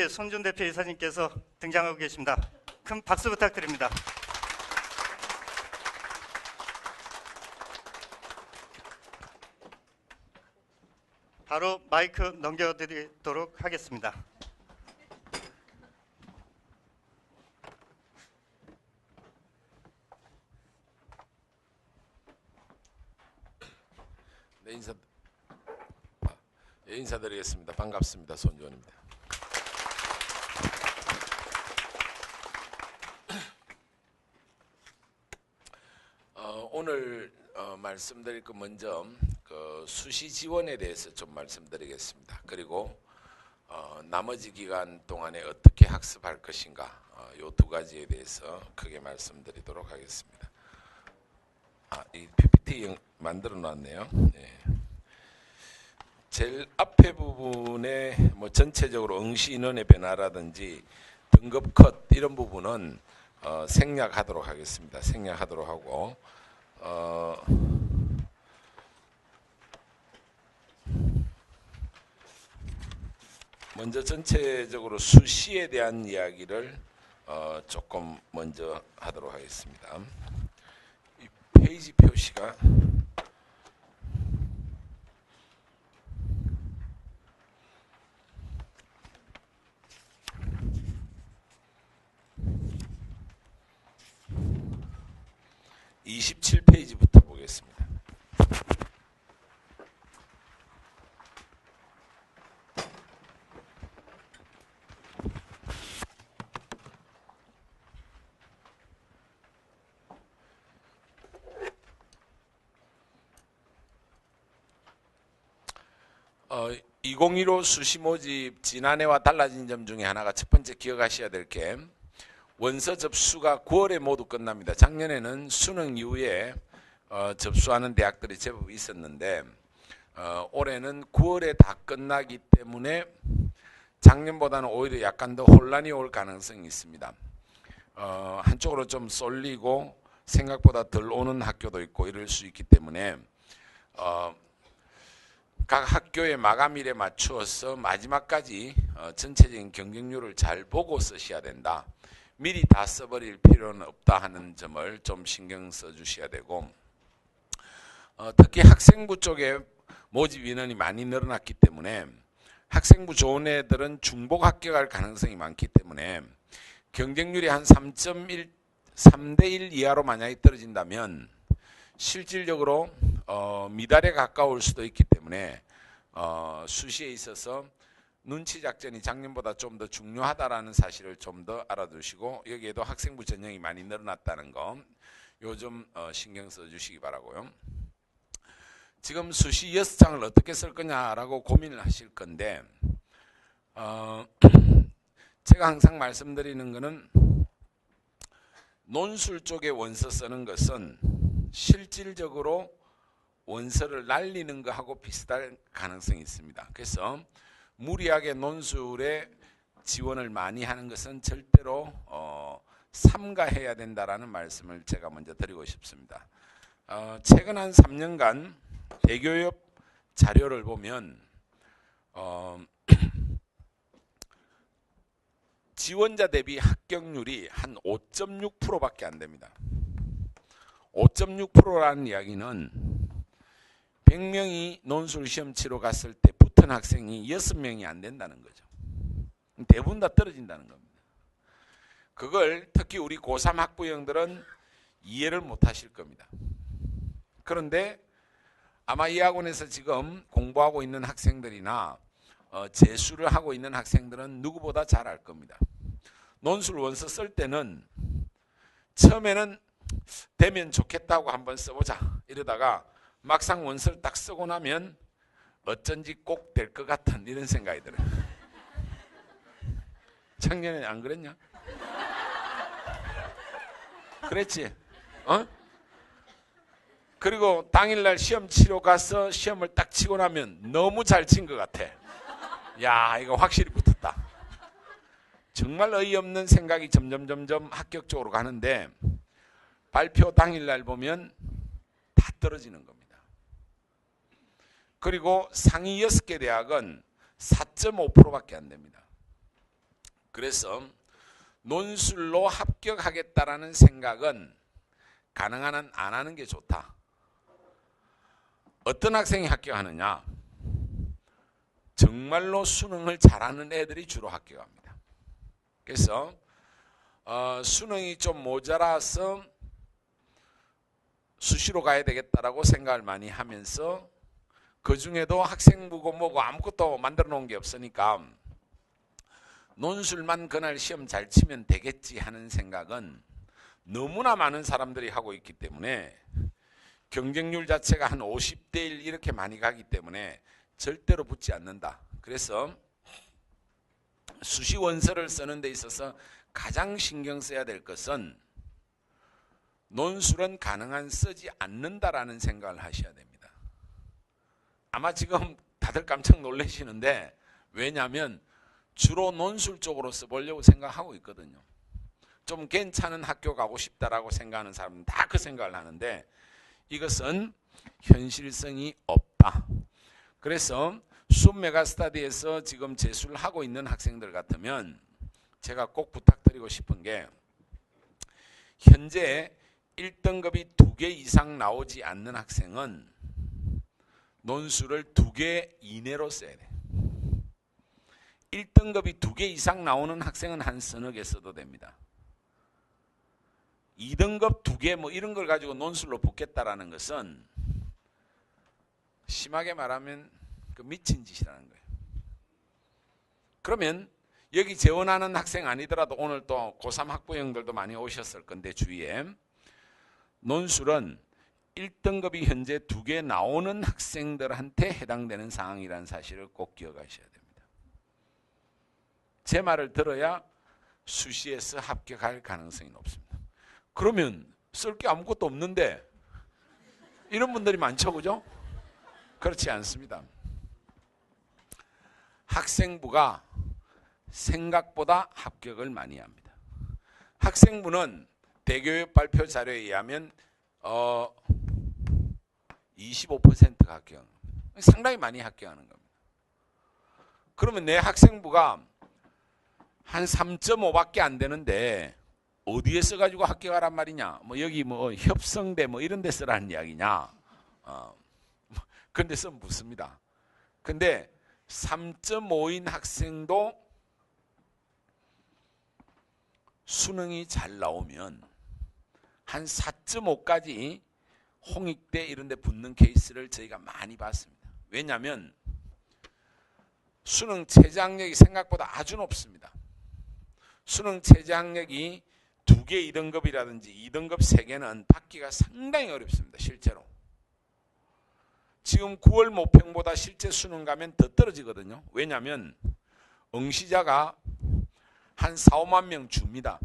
손준 대표 이사님께서 등장하고 계십니다. 큰 박수 부탁드립니다. 바로 마이크 넘겨드리도록 하겠습니다. 네, 인사드리겠습니다. 반갑습니다. 손준입니다. 오늘 말씀드릴 거 먼저 수시 지원에 대해서 좀 말씀드리겠습니다. 그리고 나머지 기간 동안에 어떻게 학습할 것인가 요 두 가지에 대해서 크게 말씀드리도록 하겠습니다. 이 PPT 만들어 놨네요. 네. 제일 앞에 부분에 전체적으로 응시 인원의 변화라든지 등급 컷 이런 부분은 생략하도록 하겠습니다. 생략하도록 하고 먼저 전체적으로 수시에 대한 이야기를 조금 먼저 하도록 하겠습니다. 이 페이지 표시가 (27페이지부터) 보겠습니다. 어, 2015 수시 모집 지난해와 달라진 점 중에 하나가 첫 번째 기억하셔야 될 게 원서 접수가 9월에 모두 끝납니다. 작년에는 수능 이후에 접수하는 대학들이 제법 있었는데 올해는 9월에 다 끝나기 때문에 작년보다는 오히려 약간 더 혼란이 올 가능성이 있습니다. 한쪽으로 좀 쏠리고 생각보다 덜 오는 학교도 있고 이럴 수 있기 때문에 각 학교의 마감일에 맞추어서 마지막까지 전체적인 경쟁률을 잘 보고 쓰셔야 된다. 미리 다 써버릴 필요는 없다 하는 점을 좀 신경 써주셔야 되고 특히 학생부 쪽에 모집 인원이 많이 늘어났기 때문에 학생부 좋은 애들은 중복 합격할 가능성이 많기 때문에 경쟁률이 한 3대 1 이하로 만약에 떨어진다면 실질적으로 미달에 가까울 수도 있기 때문에 수시에 있어서 눈치 작전이 작년보다 좀 더 중요하다라는 사실을 좀 더 알아두시고 여기에도 학생부 전형이 많이 늘어났다는 거 요즘 신경 써주시기 바라고요. 지금 수시 6장을 어떻게 쓸 거냐라고 고민을 하실 건데 제가 항상 말씀드리는 거는 논술 쪽에 원서 쓰는 것은 실질적으로 원서를 날리는 것하고 비슷할 가능성이 있습니다. 그래서 무리하게 논술에 지원을 많이 하는 것은 절대로 삼가해야 된다라는 말씀을 제가 먼저 드리고 싶습니다. 최근 한 3년간 대교협 자료를 보면 지원자 대비 합격률이 한 5.6%밖에 안 됩니다. 5.6%라는 이야기는 100명이 논술 시험 치러 갔을 때 붙은 학생이 6명이 안 된다는 거죠. 대부분 다 떨어진다는 겁니다. 그걸 특히 우리 고3 학부형들은 이해를 못 하실 겁니다. 그런데 아마 이 학원에서 지금 공부하고 있는 학생들이나 재수를 하고 있는 학생들은 누구보다 잘 알 겁니다. 논술 원서 쓸 때는 처음에는 되면 좋겠다고 한번 써보자 이러다가 막상 원서를 딱 쓰고 나면 어쩐지 꼭 될 것 같은 이런 생각이 들어요. 작년에 안 그랬냐? 그랬지? 그리고 당일날 시험 치러 가서 시험을 딱 치고 나면 너무 잘 친 것 같아. 야, 이거 확실히 붙었다. 정말 어이없는 생각이 점점 합격 쪽으로 가는데 발표 당일날 보면 다 떨어지는 겁니다. 그리고 상위 6개 대학은 4.5%밖에 안 됩니다. 그래서 논술로 합격하겠다라는 생각은 가능한 한 안 하는 게 좋다. 어떤 학생이 합격하느냐? 정말로 수능을 잘하는 애들이 주로 합격합니다. 그래서 수능이 좀 모자라서 수시로 가야 되겠다라고 생각을 많이 하면서 그 중에도 학생부고 뭐고 아무것도 만들어 놓은 게 없으니까 논술만 그날 시험 잘 치면 되겠지 하는 생각은 너무나 많은 사람들이 하고 있기 때문에 경쟁률 자체가 한 50대 1 이렇게 많이 가기 때문에 절대로 붙지 않는다. 그래서 수시 원서를 쓰는 데 있어서 가장 신경 써야 될 것은 논술은 가능한 쓰지 않는다라는 생각을 하셔야 됩니다. 아마 지금 다들 깜짝 놀라시는데 왜냐하면 주로 논술 쪽으로 써보려고 생각하고 있거든요. 좀 괜찮은 학교 가고 싶다라고 생각하는 사람은 다 그 생각을 하는데 이것은 현실성이 없다. 그래서 수업 메가스터디에서 지금 재수를 하고 있는 학생들 같으면 제가 꼭 부탁드리고 싶은 게 현재 1등급이 2개 이상 나오지 않는 학생은 논술을 2개 이내로 써야 돼. 1등급이 2개 이상 나오는 학생은 한 서너 개 써도 됩니다. 2등급 2개 뭐 이런 걸 가지고 논술로 붙겠다라는 것은 심하게 말하면 그 미친 짓이라는 거예요. 그러면 여기 재원하는 학생 아니더라도 오늘 또 고3 학부형들도 많이 오셨을 건데 주위에 논술은 1등급이 현재 2개 나오는 학생들한테 해당되는 상황이라는 사실을 꼭 기억하셔야 됩니다. 제 말을 들어야 수시에서 합격할 가능성이 높습니다. 그러면 쓸 게 아무것도 없는데 이런 분들이 많죠, 그죠? 그렇지 않습니다. 학생부가 생각보다 합격을 많이 합니다. 학생부는 대교육 발표 자료에 의하면 25%가 합격하는 겁니다. 상당히 많이 합격하는 겁니다. 그러면 내 학생부가 한 3.5밖에 안 되는데 어디에 써가지고 합격하란 말이냐? 뭐 여기 뭐 협성대 뭐 이런 데 쓰라는 이야기냐? 그런 데 쓰면 묻습니다. 근데 3.5인 학생도 수능이 잘 나오면 한 4.5까지 홍익대 이런 데 붙는 케이스를 저희가 많이 봤습니다. 왜냐하면 수능 최저학력이 생각보다 아주 높습니다. 수능 최저학력이 2개 2등급이라든지 2등급 3개는 받기가 상당히 어렵습니다. 실제로. 지금 9월 모평보다 실제 수능 가면 더 떨어지거든요. 왜냐하면 응시자가 한 4, 5만 명 줍니다.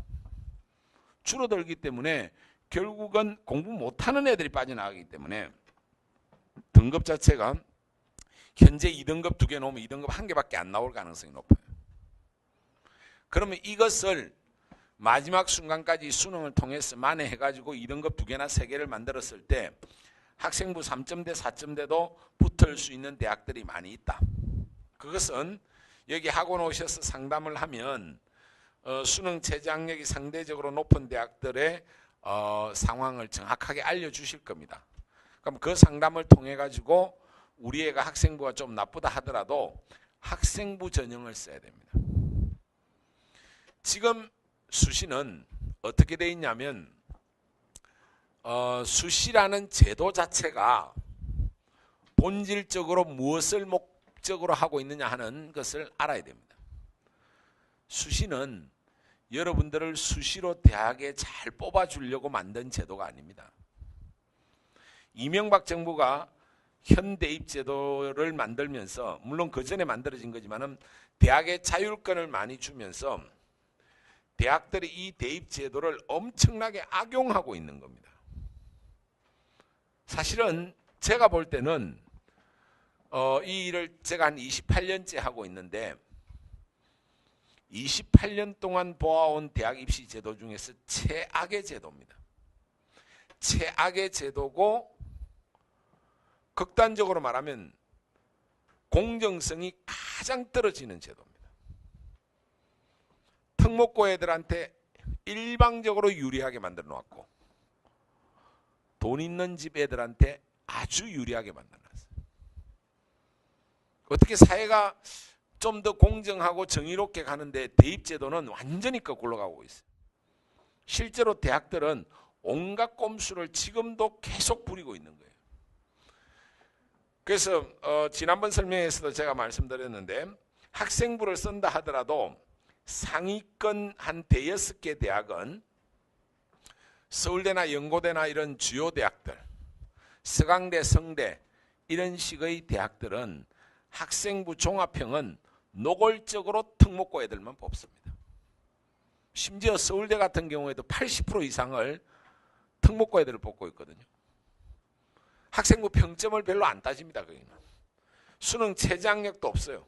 줄어들기 때문에 결국은 공부 못하는 애들이 빠져나가기 때문에 등급 자체가 현재 2등급 2개 놓으면 2등급 1개밖에 안 나올 가능성이 높아요. 그러면 이것을 마지막 순간까지 수능을 통해서 만회해가지고 2등급 2개나 3개를 만들었을 때 학생부 3점대, 4점대도 붙을 수 있는 대학들이 많이 있다. 그것은 여기 학원 오셔서 상담을 하면 수능 최저학력이 상대적으로 높은 대학들의 상황을 정확하게 알려주실 겁니다. 그럼 그 상담을 통해 가지고 우리 애가 학생부가 좀 나쁘다 하더라도 학생부 전형을 써야 됩니다. 지금 수시는 어떻게 돼 있냐면 수시라는 제도 자체가 본질적으로 무엇을 목적으로 하고 있느냐 하는 것을 알아야 됩니다. 수시는 여러분들을 수시로 대학에 잘 뽑아주려고 만든 제도가 아닙니다. 이명박 정부가 현대입 제도를 만들면서 물론 그 전에 만들어진 거지만은 대학에 자율권을 많이 주면서 대학들이 이 대입 제도를 엄청나게 악용하고 있는 겁니다. 사실은 제가 볼 때는 이 일을 제가 한 28년째 하고 있는데 28년 동안 보아온 대학 입시 제도 중에서 최악의 제도입니다. 최악의 제도고 극단적으로 말하면 공정성이 가장 떨어지는 제도입니다. 특목고 애들한테 일방적으로 유리하게 만들어 놓았고 돈 있는 집 애들한테 아주 유리하게 만들어 놨어요. 어떻게 사회가 좀 더 공정하고 정의롭게 가는데 대입제도는 완전히 거꾸로 가고 있어요. 실제로 대학들은 온갖 꼼수를 지금도 계속 부리고 있는 거예요. 그래서 지난번 설명에서도 제가 말씀드렸는데 학생부를 쓴다 하더라도 상위권 한 대여섯 개 대학은 서울대나 연고대나 이런 주요 대학들, 서강대, 성대 이런 식의 대학들은 학생부 종합형은 노골적으로 특목고 애들만 뽑습니다. 심지어 서울대 같은 경우에도 80% 이상을 특목고 애들을 뽑고 있거든요. 학생부 평점을 별로 안 따집니다. 거기는 수능 최저 학력도 없어요.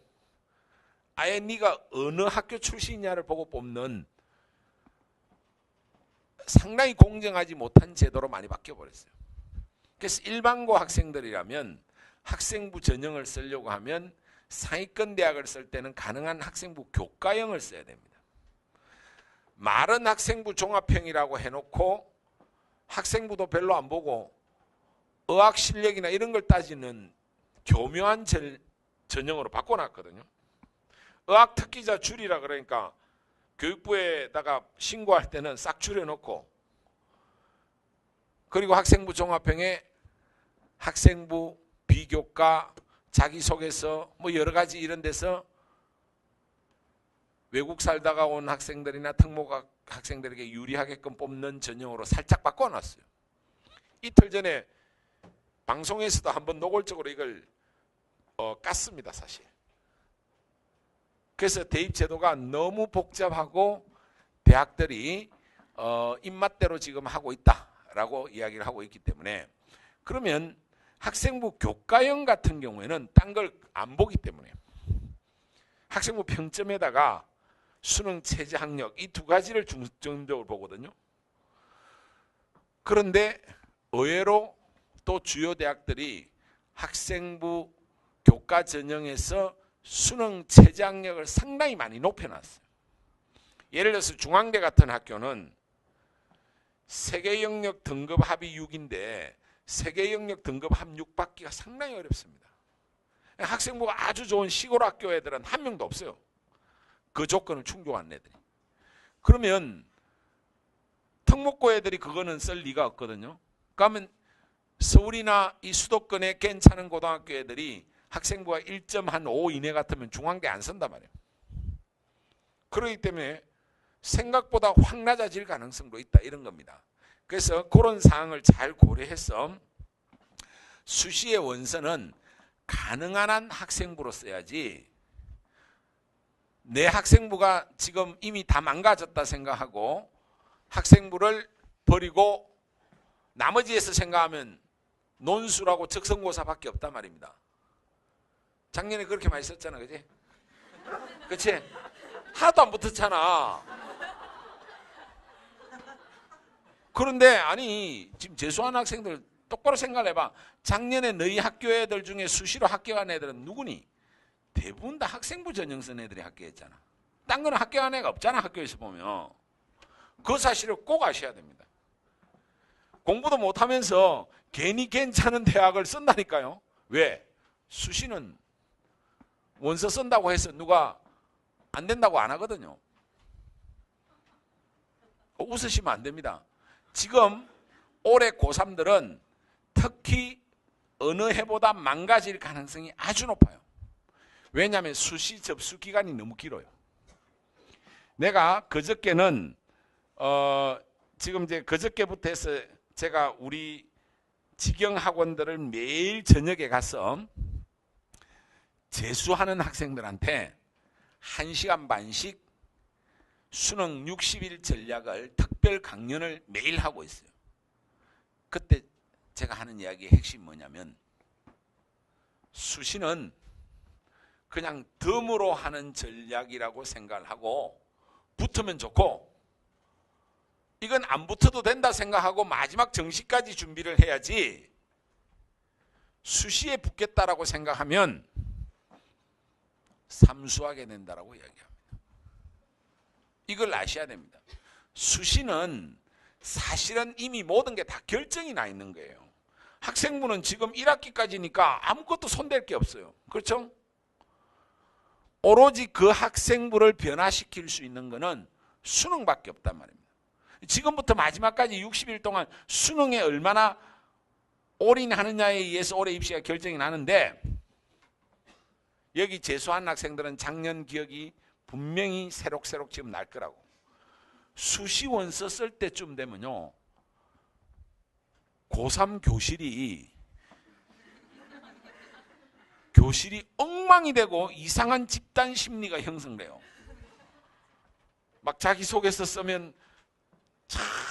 아예 네가 어느 학교 출신이냐를 보고 뽑는 상당히 공정하지 못한 제도로 많이 바뀌어버렸어요. 그래서 일반고 학생들이라면 학생부 전형을 쓰려고 하면 상위권 대학을 쓸 때는 가능한 학생부 교과형을 써야 됩니다. 말은 학생부 종합형이라고 해놓고 학생부도 별로 안 보고 의학 실력이나 이런 걸 따지는 교묘한 전형으로 바꿔놨거든요. 의학 특기자 줄이라 그러니까 교육부에다가 신고할 때는 싹 줄여놓고 그리고 학생부 종합형에 학생부 비교과 자기소개서 뭐 여러 가지 이런 데서 외국 살다가 온 학생들이나 특목 학생들에게 유리하게끔 뽑는 전형으로 살짝 바꿔놨어요. 이틀 전에 방송에서도 한번 노골적으로 이걸 깠습니다. 사실. 그래서 대입제도가 너무 복잡하고 대학들이 입맛대로 지금 하고 있다라고 이야기를 하고 있기 때문에 그러면 학생부 교과형 같은 경우에는 딴 걸 안 보기 때문에 학생부 평점에다가 수능 최저 학력 이 두 가지를 중점적으로 보거든요. 그런데 의외로 또 주요 대학들이 학생부 교과 전형에서 수능 최저 학력을 상당히 많이 높여놨어요. 예를 들어서 중앙대 같은 학교는 세계 영역 등급 합이 6인데 세계 영역 등급 합 6 받기가 상당히 어렵습니다. 학생부가 아주 좋은 시골 학교 애들은 한 명도 없어요. 그 조건을 충족한 애들이. 그러면 특목고 애들이 그거는 쓸 리가 없거든요. 그러면 서울이나 이 수도권의 괜찮은 고등학교 애들이 학생부가 1.5 이내 같으면 중앙대 안 쓴단 말이에요. 그렇기 때문에 생각보다 확 낮아질 가능성도 있다 이런 겁니다. 그래서 그런 사항을 잘 고려해서 수시의 원서는 가능한 한 학생부로 써야지 내 학생부가 지금 이미 다 망가졌다 생각하고 학생부를 버리고 나머지에서 생각하면 논술하고 적성고사밖에 없단 말입니다. 작년에 그렇게 많이 썼잖아, 그지? 그치? 하나도 안 붙었잖아. 그런데 아니 지금 재수하는 학생들 똑바로 생각해봐. 작년에 너희 학교 애들 중에 수시로 합격한 애들은 누구니? 대부분 다 학생부 전형 쓴 애들이 합격했잖아. 딴 거는 합격한 애가 없잖아. 학교에서 보면. 그 사실을 꼭 아셔야 됩니다. 공부도 못하면서 괜히 괜찮은 대학을 쓴다니까요. 왜? 수시는 원서 쓴다고 해서 누가 안 된다고 안 하거든요. 웃으시면 안 됩니다. 지금 올해 고3들은 특히 어느 해보다 망가질 가능성이 아주 높아요. 왜냐하면 수시 접수 기간이 너무 길어요. 내가 그저께는 지금 이제 그저께부터 해서 제가 우리 직영 학원들을 매일 저녁에 가서 재수하는 학생들한테 1시간 반씩 수능 60일 전략을 특별 강연을 매일 하고 있어요. 그때 제가 하는 이야기의 핵심이 뭐냐면 수시는 그냥 덤으로 하는 전략이라고 생각을 하고 붙으면 좋고 이건 안 붙어도 된다 생각하고 마지막 정시까지 준비를 해야지 수시에 붙겠다라고 생각하면 삼수하게 된다라고 이야기합니다. 이걸 아셔야 됩니다. 수시는 사실은 이미 모든 게 다 결정이 나 있는 거예요. 학생부는 지금 1학기까지니까 아무것도 손댈 게 없어요. 그렇죠? 오로지 그 학생부를 변화시킬 수 있는 거는 수능밖에 없단 말입니다. 지금부터 마지막까지 60일 동안 수능에 얼마나 올인하느냐에 의해서 올해 입시가 결정이 나는데, 여기 재수한 학생들은 작년 기억이 분명히 새록새록 지금 날 거라고. 수시 원서 쓸 때쯤 되면요, 고3 교실이 엉망이 되고 이상한 집단 심리가 형성돼요. 막 자기소개서 쓰면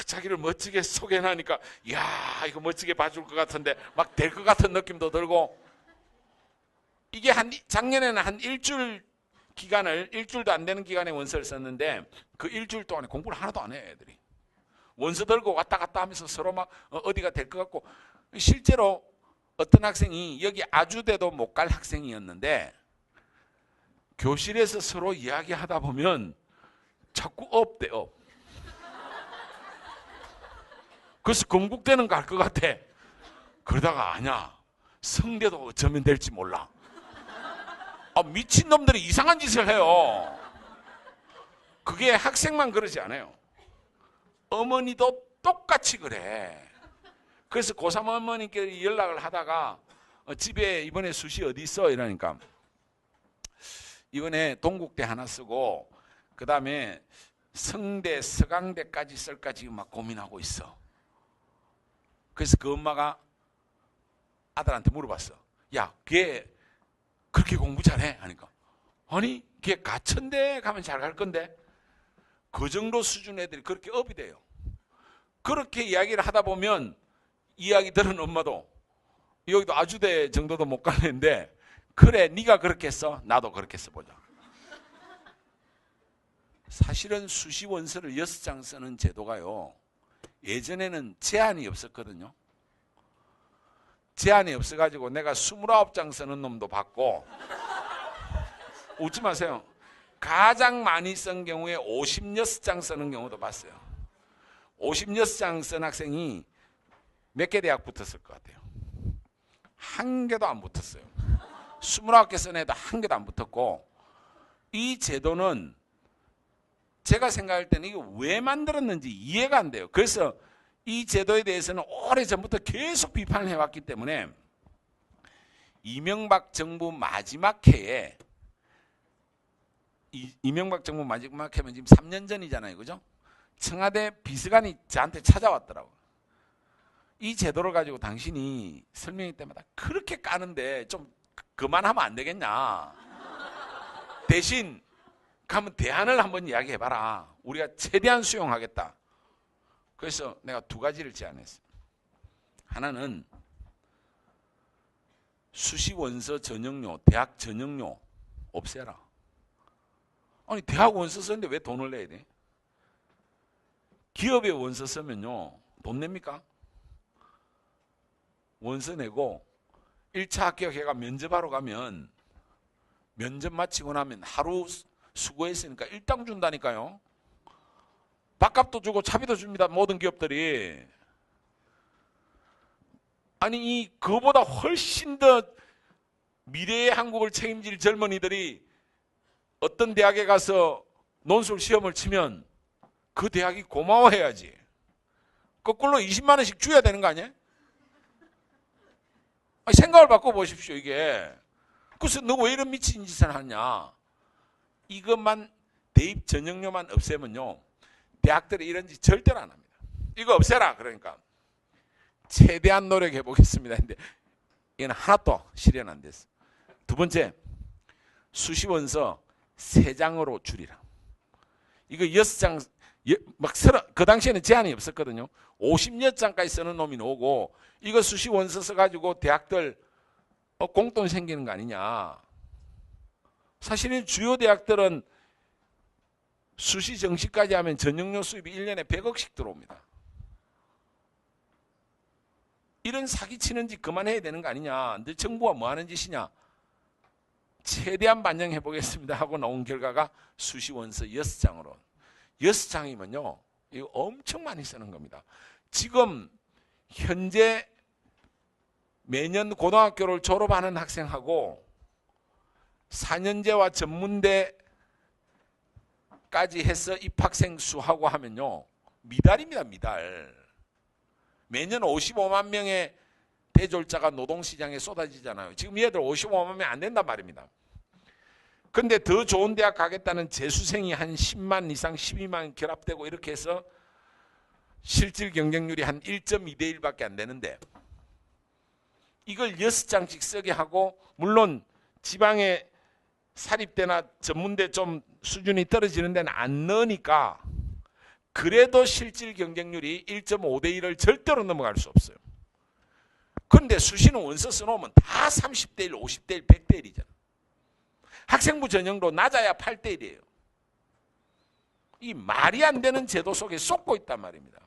자기를 멋지게 소개하니까 야 이거 멋지게 봐줄 것 같은데 막 될 것 같은 느낌도 들고, 이게 작년에는 한 일주일도 안 되는 기간에 원서를 썼는데 그 일주일 동안에 공부를 하나도 안 해요. 애들이 원서 들고 왔다 갔다 하면서 서로 막 어디가 될 것 같고, 실제로 어떤 학생이 여기 아주대도 못 갈 학생이었는데 교실에서 서로 이야기하다 보면 자꾸 업돼 업. 그래서 건국대는 갈 것 같아. 그러다가 아니야, 성대도 어쩌면 될지 몰라. 미친놈들이 이상한 짓을 해요. 그게 학생만 그러지 않아요. 어머니도 똑같이 그래. 그래서 고3 어머니께 연락을 하다가 집에 이번에 수시 어디 있어? 이러니까 이번에 동국대 하나 쓰고 그 다음에 성대, 서강대까지 쓸까 지금 막 고민하고 있어. 그래서 그 엄마가 아들한테 물어봤어. 야, 걔 그렇게 공부 잘해? 하니까 아니, 걔 가천대 가면 잘 갈 건데. 그 정도 수준 애들이 그렇게 업이 돼요. 그렇게 이야기를 하다 보면 이야기 들은 엄마도 여기도 아주대 정도도 못 가는데, 그래 네가 그렇게 했어, 나도 그렇게 써보자. 사실은 수시 원서를 6장 쓰는 제도가요, 예전에는 제한이 없었거든요. 제한이 없어가지고 내가 29장 쓰는 놈도 봤고, 웃지 마세요, 가장 많이 쓴 경우에 56장 쓰는 경우도 봤어요. 56장 쓴 학생이 몇 개 대학 붙었을 것 같아요? 한 개도 안 붙었어요. 29개 쓴 애도 한 개도 안 붙었고, 이 제도는 제가 생각할 때는 이거 왜 만들었는지 이해가 안 돼요. 그래서 이 제도에 대해서는 오래전부터 계속 비판을 해왔기 때문에 이명박 정부 마지막 해에, 이명박 정부 마지막 해면 지금 3년 전이잖아요. 그죠? 청와대 비서관이 저한테 찾아왔더라고요. 이 제도를 가지고 당신이 설명할 때마다 그렇게 까는데 좀 그만하면 안 되겠냐. 대신 가면 대안을 한번 이야기해봐라. 우리가 최대한 수용하겠다. 그래서 내가 두 가지를 제안했어요. 하나는 수시 원서 전형료, 대학 전형료 없애라. 아니, 대학 원서 쓰는데 왜 돈을 내야 돼? 기업에 원서 쓰면요, 돈 냅니까? 원서 내고 1차 합격해가 면접하러 가면 면접 마치고 나면 하루 수고했으니까 일당 준다니까요. 밥값도 주고 차비도 줍니다. 모든 기업들이. 아니, 그보다 훨씬 더 미래의 한국을 책임질 젊은이들이 어떤 대학에 가서 논술 시험을 치면 그 대학이 고마워해야지. 거꾸로 20만 원씩 줘야 되는 거 아니에요? 아니, 생각을 바꿔보십시오. 이게. 그래서 너 왜 이런 미친 짓을 하냐. 이것만, 대입 전형료만 없애면요, 대학들이 이런 짓 절대로 안 합니다. 이거 없애라. 그러니까 최대한 노력해 보겠습니다. 근데 이건 하나도 실현 안 됐어. 두 번째, 수시 원서 3장으로 줄이라. 이거 6장, 그 당시에는 제한이 없었거든요. 50여 장까지 쓰는 놈이 나오고, 이거 수시 원서 써가지고 대학들 공돈 생기는 거 아니냐. 사실은 주요 대학들은 수시 정시까지 하면 전형료 수입이 1년에 100억씩 들어옵니다. 이런 사기치는 짓 그만해야 되는 거 아니냐. 너 정부가 뭐 하는 짓이냐. 최대한 반영해 보겠습니다 하고 나온 결과가 수시 원서 6장으로. 6장이면요 이거 엄청 많이 쓰는 겁니다. 지금 현재 매년 고등학교를 졸업하는 학생하고 4년제와 전문대까지 해서 입학생 수하고 하면요 미달입니다. 미달. 매년 55만 명의 대졸자가 노동시장에 쏟아지잖아요. 지금 얘들 55만 명 안 된단 말입니다. 근데 더 좋은 대학 가겠다는 재수생이 한 10만 이상 12만 결합되고 이렇게 해서 실질 경쟁률이 한 1.2대 1밖에 안 되는데 이걸 6장씩 쓰게 하고 물론 지방에 사립대나 전문대 좀 수준이 떨어지는 데는 안 넣으니까 그래도 실질 경쟁률이 1.5대 1을 절대로 넘어갈 수 없어요. 그런데 수시는 원서 써놓으면 다 30대 1, 50대 1, 100대 1이잖아. 학생부 전형도 낮아야 8대 1이에요. 이 말이 안 되는 제도 속에 쏟고 있단 말입니다.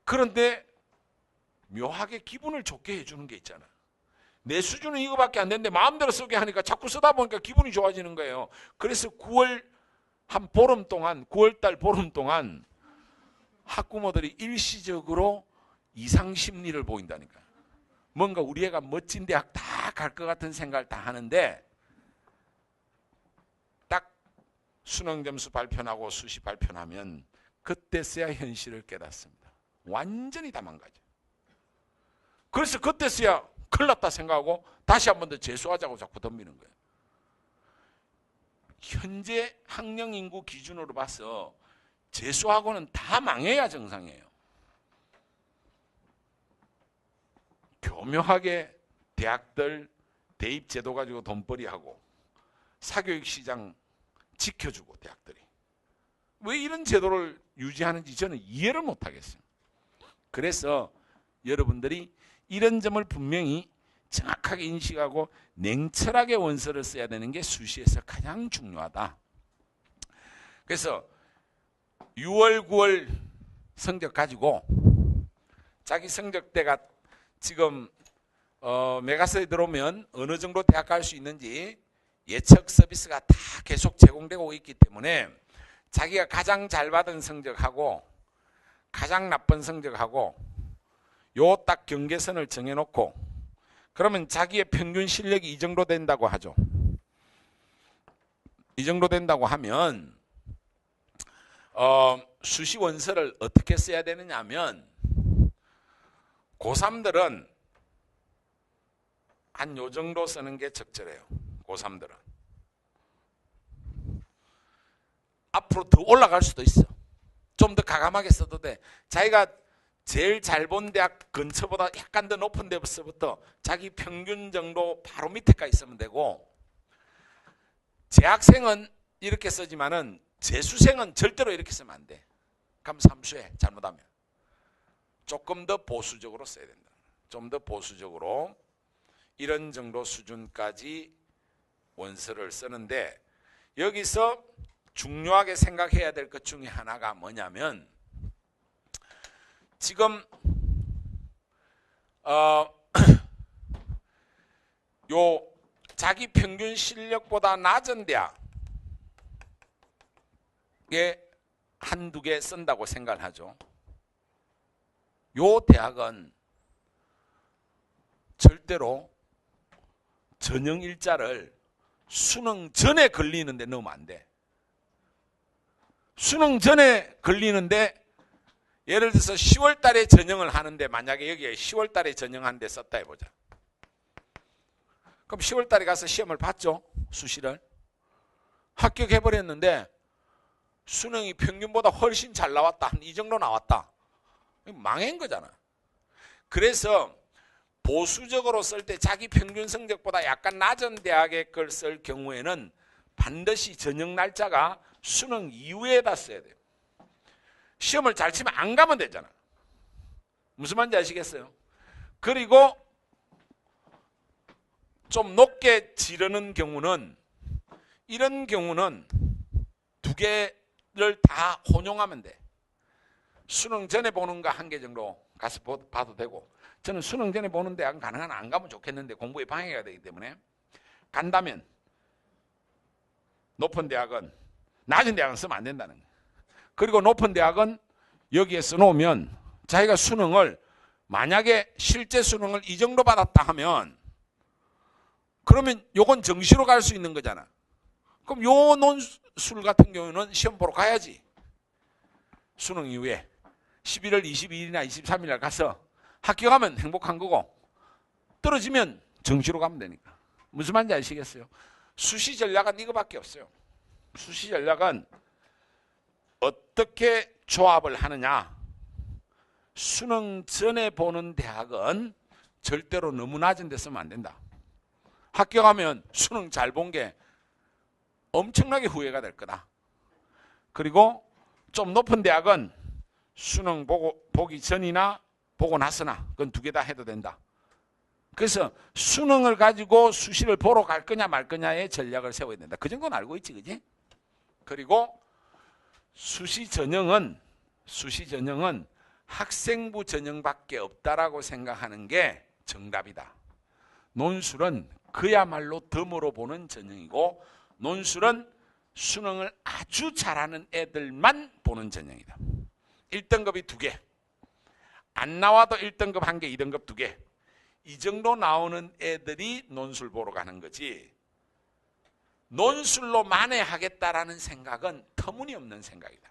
그런데 묘하게 기분을 좋게 해주는 게 있잖아. 내 수준은 이거밖에 안 되는데 마음대로 쓰게 하니까 자꾸 쓰다 보니까 기분이 좋아지는 거예요. 그래서 9월 한 보름 동안 9월달 보름 동안 학부모들이 일시적으로 이상 심리를 보인다니까. 뭔가 우리 애가 멋진 대학 다 갈 것 같은 생각을 다 하는데 딱 수능 점수 발표하고 수시 발표하면 그때서야 현실을 깨닫습니다. 완전히 다 망가져. 그래서 그때서야 큰일 났다 생각하고 다시 한 번 더 재수하자고 자꾸 덤비는 거예요. 현재 학령 인구 기준으로 봐서 재수학원은 다 망해야 정상이에요. 교묘하게 대학들 대입 제도 가지고 돈벌이하고 사교육 시장 지켜주고 대학들이 왜 이런 제도를 유지하는지 저는 이해를 못하겠어요. 그래서 여러분들이 이런 점을 분명히 정확하게 인식하고 냉철하게 원서를 써야 되는 게 수시에서 가장 중요하다. 그래서 6월, 9월 성적 가지고 자기 성적대가 지금 메가스에 들어오면 어느 정도 대학 갈 수 있는지 예측 서비스가 다 계속 제공되고 있기 때문에 자기가 가장 잘 받은 성적하고 가장 나쁜 성적하고 요 딱 경계선을 정해놓고 그러면 자기의 평균 실력이 이 정도 된다고 하죠. 이 정도 된다고 하면 수시 원서를 어떻게 써야 되느냐 하면 고3들은 한 요 정도 쓰는 게 적절해요. 고3들은. 앞으로 더 올라갈 수도 있어. 좀 더 가감하게 써도 돼. 자기가 제일 잘 본 대학 근처보다 약간 더 높은 데서부터 자기 평균 정도 바로 밑에까지 쓰면 되고 재학생은 이렇게 쓰지만은 재수생은 절대로 이렇게 쓰면 안 돼. 그럼 삼수해. 잘못하면. 조금 더 보수적으로 써야 된다. 좀 더 보수적으로 이런 정도 수준까지 원서를 쓰는데 여기서 중요하게 생각해야 될 것 중에 하나가 뭐냐면 지금 요 자기 평균 실력보다 낮은 대학에 한두 개 쓴다고 생각을 하죠. 요 대학은 절대로 전형 일자를 수능 전에 걸리는데 넣으면 안 돼. 수능 전에 걸리는데 예를 들어서 10월 달에 전형을 하는데 만약에 여기에 10월 달에 전형하는데 썼다 해보자. 그럼 10월 달에 가서 시험을 봤죠. 수시를. 합격해버렸는데 수능이 평균보다 훨씬 잘 나왔다. 한 이 정도 나왔다. 망한 거잖아. 그래서 보수적으로 쓸 때 자기 평균 성적보다 약간 낮은 대학의 걸 쓸 경우에는 반드시 전형 날짜가 수능 이후에다 써야 돼요. 시험을 잘 치면 안 가면 되잖아. 무슨 말인지 아시겠어요? 그리고 좀 높게 지르는 경우는 이런 경우는 두 개를 다 혼용하면 돼. 수능 전에 보는 거 한 개 정도 가서 봐도 되고 저는 수능 전에 보는 대학은 가능한 안 가면 좋겠는데 공부에 방해가 되기 때문에 간다면 높은 대학은 낮은 대학은 쓰면 안 된다는 거예요. 그리고 높은 대학은 여기에 써놓으면 자기가 수능을 만약에 실제 수능을 이 정도 받았다 하면 그러면 요건 정시로 갈 수 있는 거잖아. 그럼 요 논술 같은 경우는 시험 보러 가야지. 수능 이후에 11월 22일이나 23일 날 가서 합격하면 행복한 거고 떨어지면 정시로 가면 되니까. 무슨 말인지 아시겠어요? 수시 전략은 이거밖에 없어요. 수시 전략은 어떻게 조합을 하느냐. 수능 전에 보는 대학은 절대로 너무 낮은 데 쓰면 안 된다. 합격하면 수능 잘 본 게 엄청나게 후회가 될 거다. 그리고 좀 높은 대학은 수능 보기 전이나 보고 나서나 그건 두 개 다 해도 된다. 그래서 수능을 가지고 수시를 보러 갈 거냐 말 거냐의 전략을 세워야 된다. 그 정도는 알고 있지, 그지? 그리고 수시 전형은 학생부 전형밖에 없다라고 생각하는 게 정답이다. 논술은 그야말로 덤으로 보는 전형이고 논술은 수능을 아주 잘하는 애들만 보는 전형이다. 1등급이 2개. 안 나와도 1등급 1개, 2등급 2개. 이 정도 나오는 애들이 논술 보러 가는 거지. 논술로 만회하겠다라는 생각은 터무니없는 생각이다.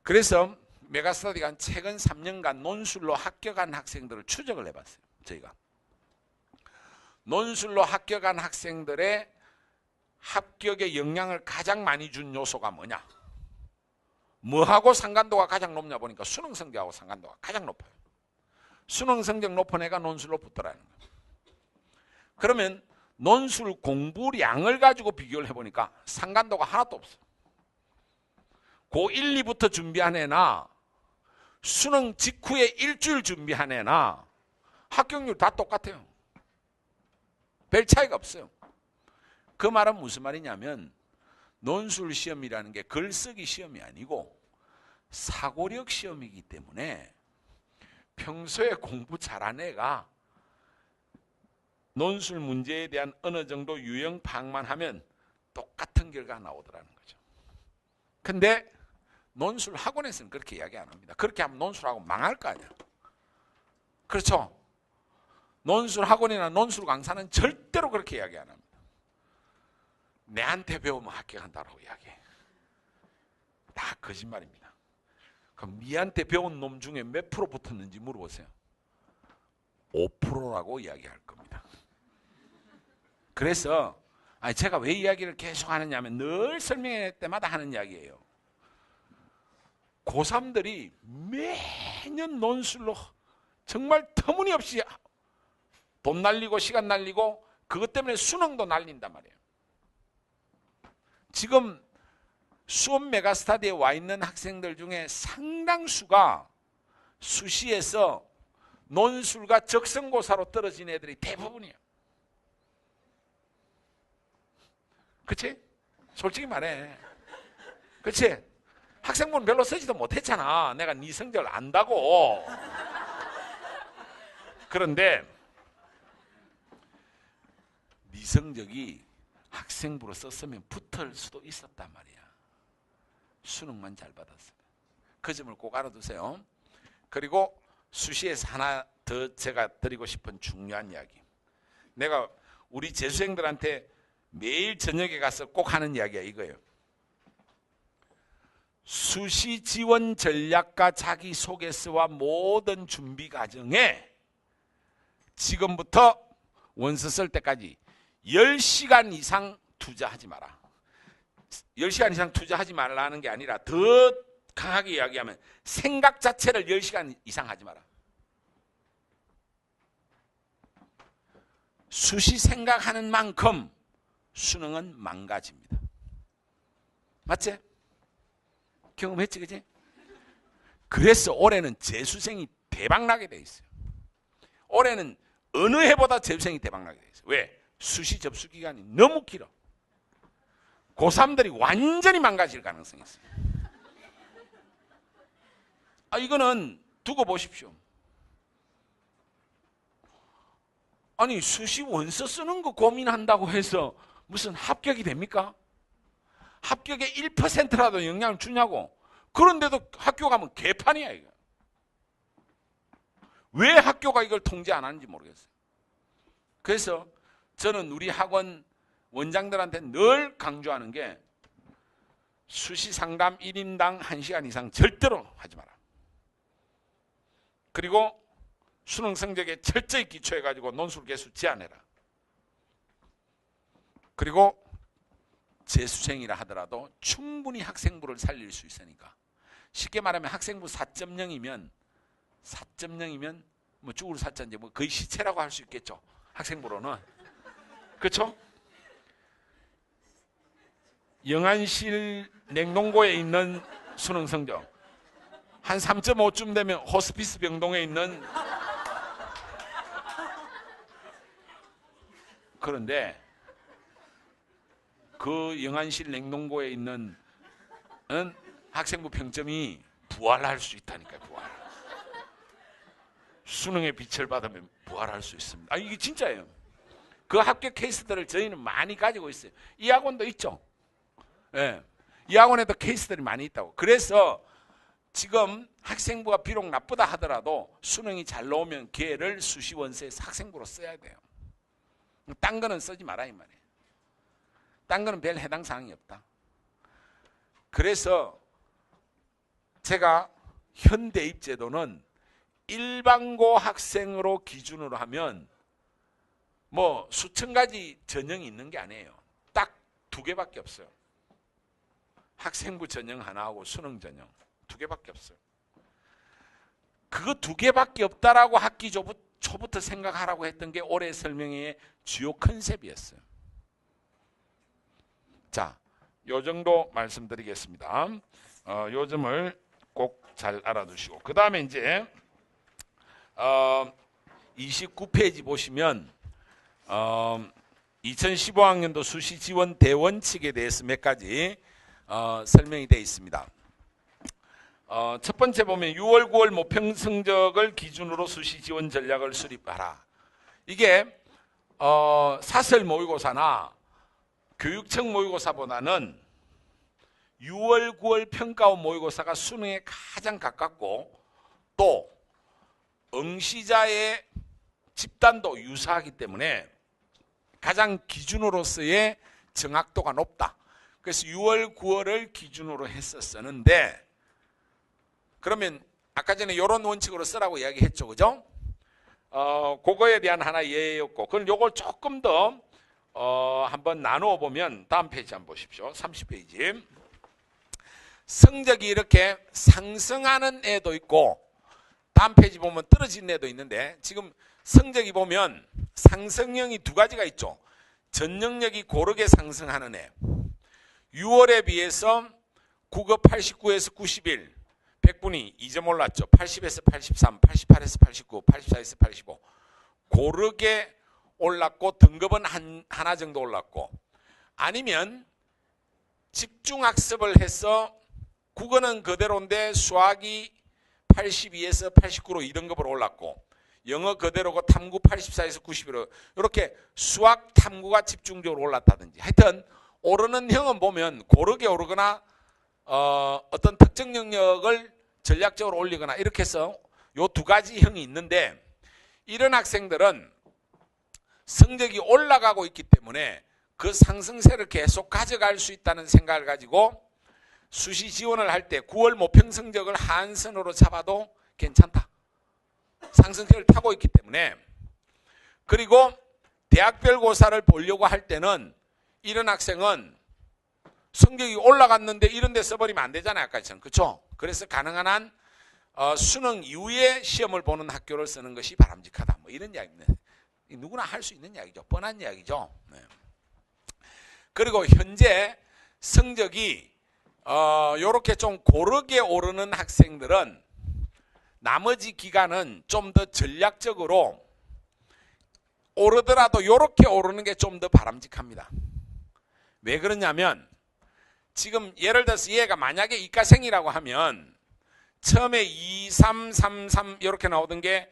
그래서 메가스터디가 최근 3년간 논술로 합격한 학생들을 추적을 해봤어요. 저희가. 논술로 합격한 학생들의 합격에 영향을 가장 많이 준 요소가 뭐냐? 뭐하고 상관도가 가장 높냐 보니까 수능 성적하고 상관도가 가장 높아요. 수능 성적 높은 애가 논술로 붙더라는 거예요. 그러면 논술 공부량을 가지고 비교를 해보니까 상관도가 하나도 없어. 고1, 2부터 준비한 애나 수능 직후에 일주일 준비한 애나 합격률 다 똑같아요. 별 차이가 없어요. 그 말은 무슨 말이냐면 논술 시험이라는 게 글쓰기 시험이 아니고 사고력 시험이기 때문에 평소에 공부 잘한 애가 논술 문제에 대한 어느 정도 유형 파악만 하면 똑같은 결과가 나오더라는 거죠. 근데 논술 학원에서는 그렇게 이야기 안 합니다. 그렇게 하면 논술학원 망할 거 아니야. 그렇죠? 논술 학원이나 논술 강사는 절대로 그렇게 이야기 안 합니다. 내한테 배우면 합격한다라고 이야기해. 다 거짓말입니다. 그럼 니한테 배운 놈 중에 몇 프로 붙었는지 물어보세요. 5%라고 이야기할 겁니다. 그래서 제가 왜 이야기를 계속 하느냐 하면 늘 설명할 때마다 하는 이야기예요. 고3들이 매년 논술로 정말 터무니없이 돈 날리고 시간 날리고 그것 때문에 수능도 날린단 말이에요. 지금 수업 메가스터디에 와 있는 학생들 중에 상당수가 수시에서 논술과 적성고사로 떨어진 애들이 대부분이에요. 그치? 솔직히 말해. 그치? 학생부는 별로 쓰지도 못했잖아. 내가 네 성적을 안다고. 그런데 네 성적이 학생부로 썼으면 붙을 수도 있었단 말이야. 수능만 잘 받았으면. 그 점을 꼭 알아두세요. 그리고 수시에서 하나 더 제가 드리고 싶은 중요한 이야기. 내가 우리 재수생들한테 매일 저녁에 가서 꼭 하는 이야기가 이거예요. 수시 지원 전략과 자기소개서와 모든 준비 과정에 지금부터 원서 쓸 때까지 10시간 이상 투자하지 마라. 10시간 이상 투자하지 말라는 게 아니라 더 강하게 이야기하면 생각 자체를 10시간 이상 하지 마라. 수시 생각하는 만큼 수능은 망가집니다. 맞지? 경험했지, 그지? 그래서 올해는 재수생이 대박나게 돼 있어요. 올해는 어느 해보다 재수생이 대박나게 돼 있어요. 왜? 수시 접수 기간이 너무 길어. 고3들이 완전히 망가질 가능성이 있어요. 이거는 두고 보십시오. 아니 수시 원서 쓰는 거 고민한다고 해서 무슨 합격이 됩니까? 합격에 1%라도 영향을 주냐고. 그런데도 학교 가면 개판이야 이거. 왜 학교가 이걸 통제 안 하는지 모르겠어요. 그래서 저는 우리 학원 원장들한테 늘 강조하는 게 수시 상담 1인당 1시간 이상 절대로 하지 마라. 그리고 수능 성적에 철저히 기초해가지고 논술 개수 제한해라. 그리고 재수생이라 하더라도 충분히 학생부를 살릴 수 있으니까. 쉽게 말하면 학생부 4.0이면 뭐 죽을 사자인지 뭐 거의 시체라고 할 수 있겠죠. 학생부로는. 그렇죠? 영안실 냉동고에 있는 수능 성적 한 3.5쯤 되면 호스피스 병동에 있는. 그런데 그 영안실 냉동고에 있는 학생부 평점이 부활할 수 있다니까요. 부활. 수능의 빛을 받으면 부활할 수 있습니다. 이게 진짜예요. 그 합격 케이스들을 저희는 많이 가지고 있어요. 이 학원도 있죠. 예. 이 학원에도 케이스들이 많이 있다고. 그래서 지금 학생부가 비록 나쁘다 하더라도 수능이 잘 나오면 걔를 수시 원서에서 학생부로 써야 돼요. 딴 거는 쓰지 마라 이 말이에요. 딴 거는 별 해당 사항이 없다. 그래서 제가 현 대입제도는 일반고 학생으로 기준으로 하면 뭐 수천 가지 전형이 있는 게 아니에요. 딱 2개밖에 없어요. 학생부 전형 하나하고 수능 전형 2개밖에 없어요. 그거 2개밖에 없다라고 학기 초부터 생각하라고 했던 게 올해 설명회의 주요 컨셉이었어요. 자, 요 정도 말씀드리겠습니다. 요 점을 꼭 잘 알아두시고, 그 다음에 이제 29페이지 보시면 2015학년도 수시 지원 대원칙에 대해서 몇 가지 설명이 되어 있습니다. 첫 번째 보면 6월, 9월 모평 성적을 기준으로 수시 지원 전략을 수립하라. 이게 사설 모의고사나 교육청 모의고사보다는 6월, 9월 평가원 모의고사가 수능에 가장 가깝고 또 응시자의 집단도 유사하기 때문에 가장 기준으로서의 정확도가 높다. 그래서 6월, 9월을 기준으로 했었었는데, 그러면 아까 전에 이런 원칙으로 쓰라고 이야기했죠, 그죠? 그거에 대한 하나 예였고, 그럼 요걸 조금 더 한번 나누어 보면 다음 페이지 한번 보십시오. 30페이지. 성적이 이렇게 상승하는 애도 있고 다음 페이지 보면 떨어지는 애도 있는데, 지금 성적이 보면 상승형이 2가지가 있죠. 전능력이 고르게 상승하는 애. 6월에 비해서 국어 89에서 91, 100분이 2점 올랐죠. 80에서 83, 88에서 89, 84에서 85. 고르게 올랐고 등급은 하나 정도 올랐고, 아니면 집중학습을 해서 국어는 그대로인데 수학이 82에서 89로 2등급으로 올랐고, 영어 그대로고 탐구 84에서 91로 이렇게 수학 탐구가 집중적으로 올랐다든지, 하여튼 오르는 형은 보면 고르게 오르거나 어떤 특정 영역을 전략적으로 올리거나 이렇게 해서 요 2가지 형이 있는데, 이런 학생들은 성적이 올라가고 있기 때문에 그 상승세를 계속 가져갈 수 있다는 생각을 가지고 수시 지원을 할 때 9월 모평 성적을 한선으로 잡아도 괜찮다. 상승세를 타고 있기 때문에. 그리고 대학별 고사를 보려고 할 때는 이런 학생은 성적이 올라갔는데 이런 데 써버리면 안 되잖아요. 아까처럼. 그렇죠? 그래서 가능한 한 수능 이후에 시험을 보는 학교를 쓰는 것이 바람직하다. 뭐 이런 이야기입니다. 누구나 할 수 있는 이야기죠. 뻔한 이야기죠. 네. 그리고 현재 성적이 요렇게 좀 고르게 오르는 학생들은 나머지 기간은 좀 더 전략적으로 오르더라도 요렇게 오르는 게 좀 더 바람직합니다. 왜 그러냐면, 지금 예를 들어서 얘가 만약에 이과생이라고 하면 처음에 2, 3, 3, 3 이렇게 나오던 게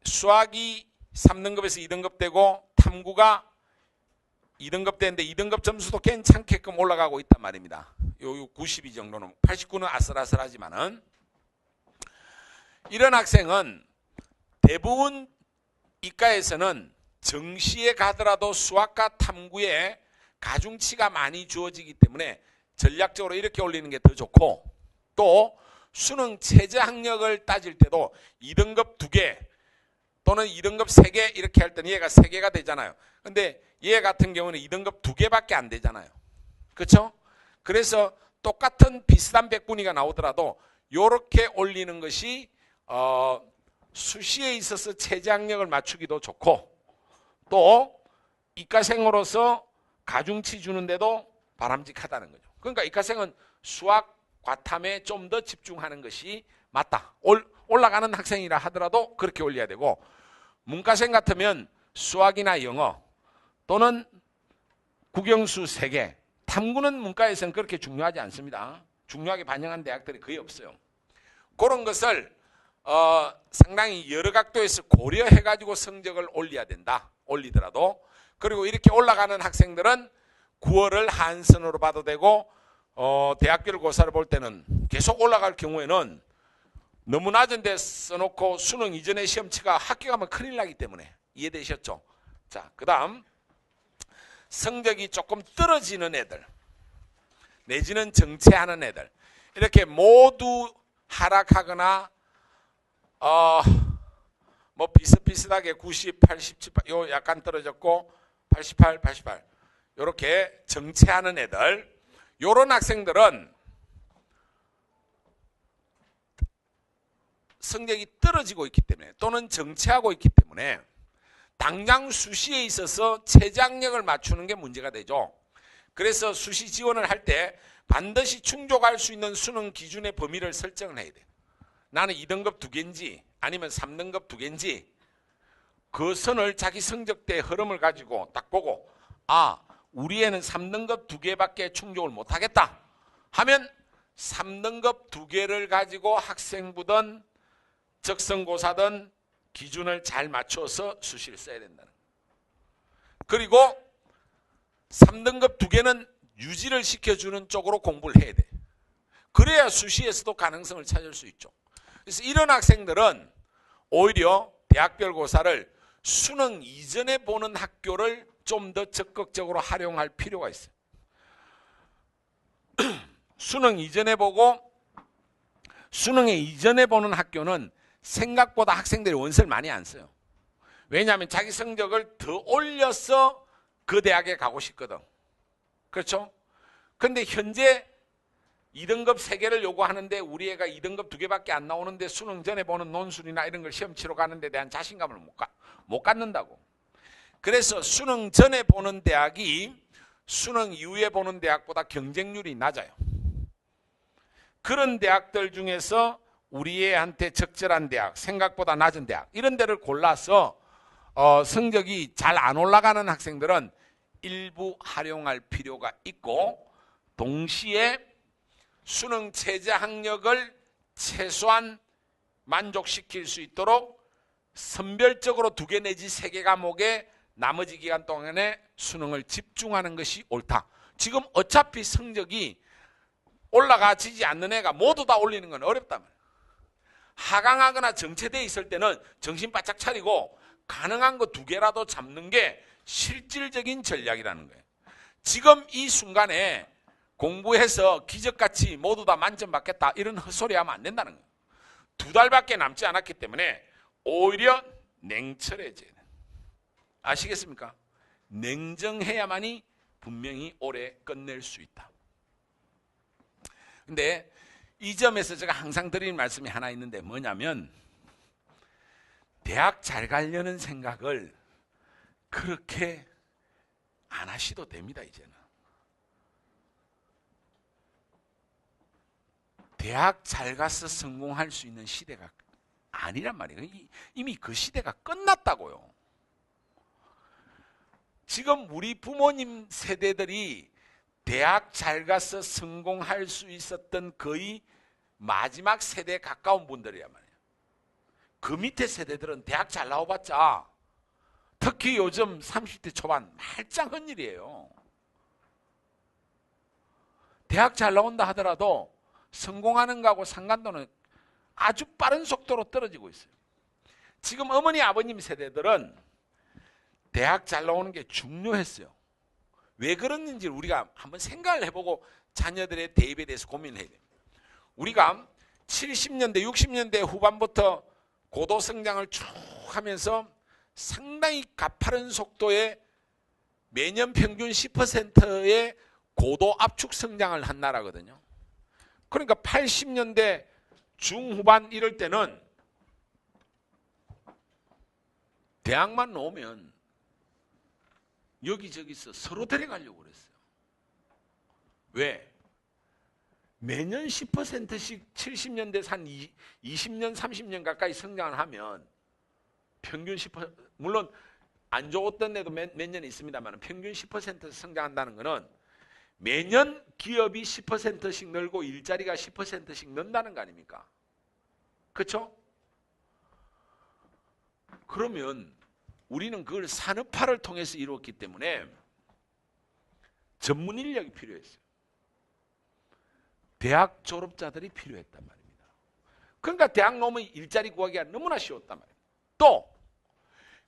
수학이 3등급에서 2등급 되고 탐구가 2등급 되는데 2등급 점수도 괜찮게끔 올라가고 있단 말입니다. 요 92 정도는, 89는 아슬아슬하지만은, 이런 학생은 대부분 이과에서는 정시에 가더라도 수학과 탐구에 가중치가 많이 주어지기 때문에 전략적으로 이렇게 올리는 게 더 좋고, 또 수능 최저 학력을 따질 때도 2등급 2개 또는 2등급 3개 이렇게 할 때는 얘가 3개가 되잖아요. 근데 얘 같은 경우는 2등급 2개밖에 안 되잖아요. 그렇죠? 그래서 똑같은 비슷한 백분위가 나오더라도 이렇게 올리는 것이 수시에 있어서 최저 학력을 맞추기도 좋고, 또 이과생으로서 가중치 주는데도 바람직하다는 거죠. 그러니까 이과생은 수학 과탐에 좀 더 집중하는 것이 맞다. 올라가는 학생이라 하더라도 그렇게 올려야 되고, 문과생 같으면 수학이나 영어 또는 국영수 3개, 탐구는 문과에서는 그렇게 중요하지 않습니다. 중요하게 반영한 대학들이 거의 없어요. 그런 것을 상당히 여러 각도에서 고려해가지고 성적을 올려야 된다. 올리더라도. 그리고 이렇게 올라가는 학생들은 9월을 한선으로 봐도 되고, 대학교를 고사를 볼 때는 계속 올라갈 경우에는 너무 낮은 데 써놓고 수능 이전에 시험 치가 합격하면 큰일 나기 때문에. 이해되셨죠? 자, 그 다음 성적이 조금 떨어지는 애들 내지는 정체하는 애들, 이렇게 모두 하락하거나 뭐 비슷비슷하게 90, 87, 요 약간 떨어졌고 88, 88 이렇게 정체하는 애들, 요런 학생들은 성적이 떨어지고 있기 때문에 또는 정체하고 있기 때문에 당장 수시에 있어서 최저학력을 맞추는 게 문제가 되죠. 그래서 수시 지원을 할 때 반드시 충족할 수 있는 수능 기준의 범위를 설정을 해야 돼요. 나는 2등급 2개인지 아니면 3등급 2개인지 그 선을 자기 성적대의 흐름을 가지고 딱 보고, 우리 애는 3등급 2개밖에 충족을 못하겠다 하면 3등급 2개를 가지고 학생부든 적성고사든 기준을 잘 맞춰서 수시를 써야 된다는 거예요. 그리고 3등급 2개는 유지를 시켜주는 쪽으로 공부를 해야 돼. 그래야 수시에서도 가능성을 찾을 수 있죠. 그래서 이런 학생들은 오히려 대학별 고사를 수능 이전에 보는 학교를 좀 더 적극적으로 활용할 필요가 있어요. 수능 이전에 보고 수능에 이전에 보는 학교는 생각보다 학생들이 원서를 많이 안 써요. 왜냐하면 자기 성적을 더 올려서 그 대학에 가고 싶거든. 그렇죠? 근데 현재 2등급 3개를 요구하는데 우리 애가 2등급 2개밖에 안 나오는데 수능 전에 보는 논술이나 이런 걸 시험 치러 가는 데 대한 자신감을 못 갖는다고. 그래서 수능 전에 보는 대학이 수능 이후에 보는 대학보다 경쟁률이 낮아요. 그런 대학들 중에서 우리 애한테 적절한 대학, 생각보다 낮은 대학, 이런 데를 골라서 성적이 잘 안 올라가는 학생들은 일부 활용할 필요가 있고, 동시에 수능 최저 학력을 최소한 만족시킬 수 있도록 선별적으로 2개 내지 3개 과목에 나머지 기간 동안에 수능을 집중하는 것이 옳다. 지금 어차피 성적이 올라가지지 않는 애가 모두 다 올리는 건 어렵단 말이에요. 하강하거나 정체되어 있을 때는 정신 바짝 차리고 가능한 거 2개라도 잡는 게 실질적인 전략이라는 거예요. 지금 이 순간에 공부해서 기적같이 모두 다 만점 받겠다 이런 헛소리 하면 안 된다는 거예요. 2달밖에 남지 않았기 때문에 오히려 냉철해져야 돼요. 아시겠습니까? 냉정해야만이 분명히 오래 끝낼 수 있다. 근데 이 점에서 제가 항상 드리는 말씀이 하나 있는데 뭐냐면, 대학 잘 가려는 생각을 그렇게 안 하셔도 됩니다. 이제는 대학 잘 가서 성공할 수 있는 시대가 아니란 말이에요. 이미 그 시대가 끝났다고요. 지금 우리 부모님 세대들이 대학 잘 가서 성공할 수 있었던 거의 마지막 세대에 가까운 분들이란 말이에요. 그 밑에 세대들은 대학 잘 나와봤자 특히 요즘 30대 초반 말짱한 일이에요. 대학 잘 나온다 하더라도 성공하는 거하고 상관도는 아주 빠른 속도로 떨어지고 있어요. 지금 어머니 아버님 세대들은 대학 잘 나오는 게 중요했어요. 왜 그랬는지 우리가 한번 생각을 해보고 자녀들의 대입에 대해서 고민을 해야 돼요. 우리가 70년대 60년대 후반부터 고도 성장을 쭉 하면서 상당히 가파른 속도의 매년 평균 10%의 고도 압축 성장을 한 나라거든요. 그러니까 80년대 중후반 이럴 때는 대학만 나오면 여기저기서 서로 데려가려고 그랬어요. 왜? 매년 10%씩 70년대 한 20년 30년 가까이 성장을 하면 평균 10% 물론 안 좋았던 데도 몇 년 있습니다만 평균 10% 성장한다는 것은 매년 기업이 10%씩 늘고 일자리가 10%씩 는다는 거 아닙니까? 그렇죠? 그러면 우리는 그걸 산업화를 통해서 이루었기 때문에 전문 인력이 필요했어요. 대학 졸업자들이 필요했단 말입니다. 그러니까 대학 나오면 일자리 구하기가 너무나 쉬웠단 말입니다. 또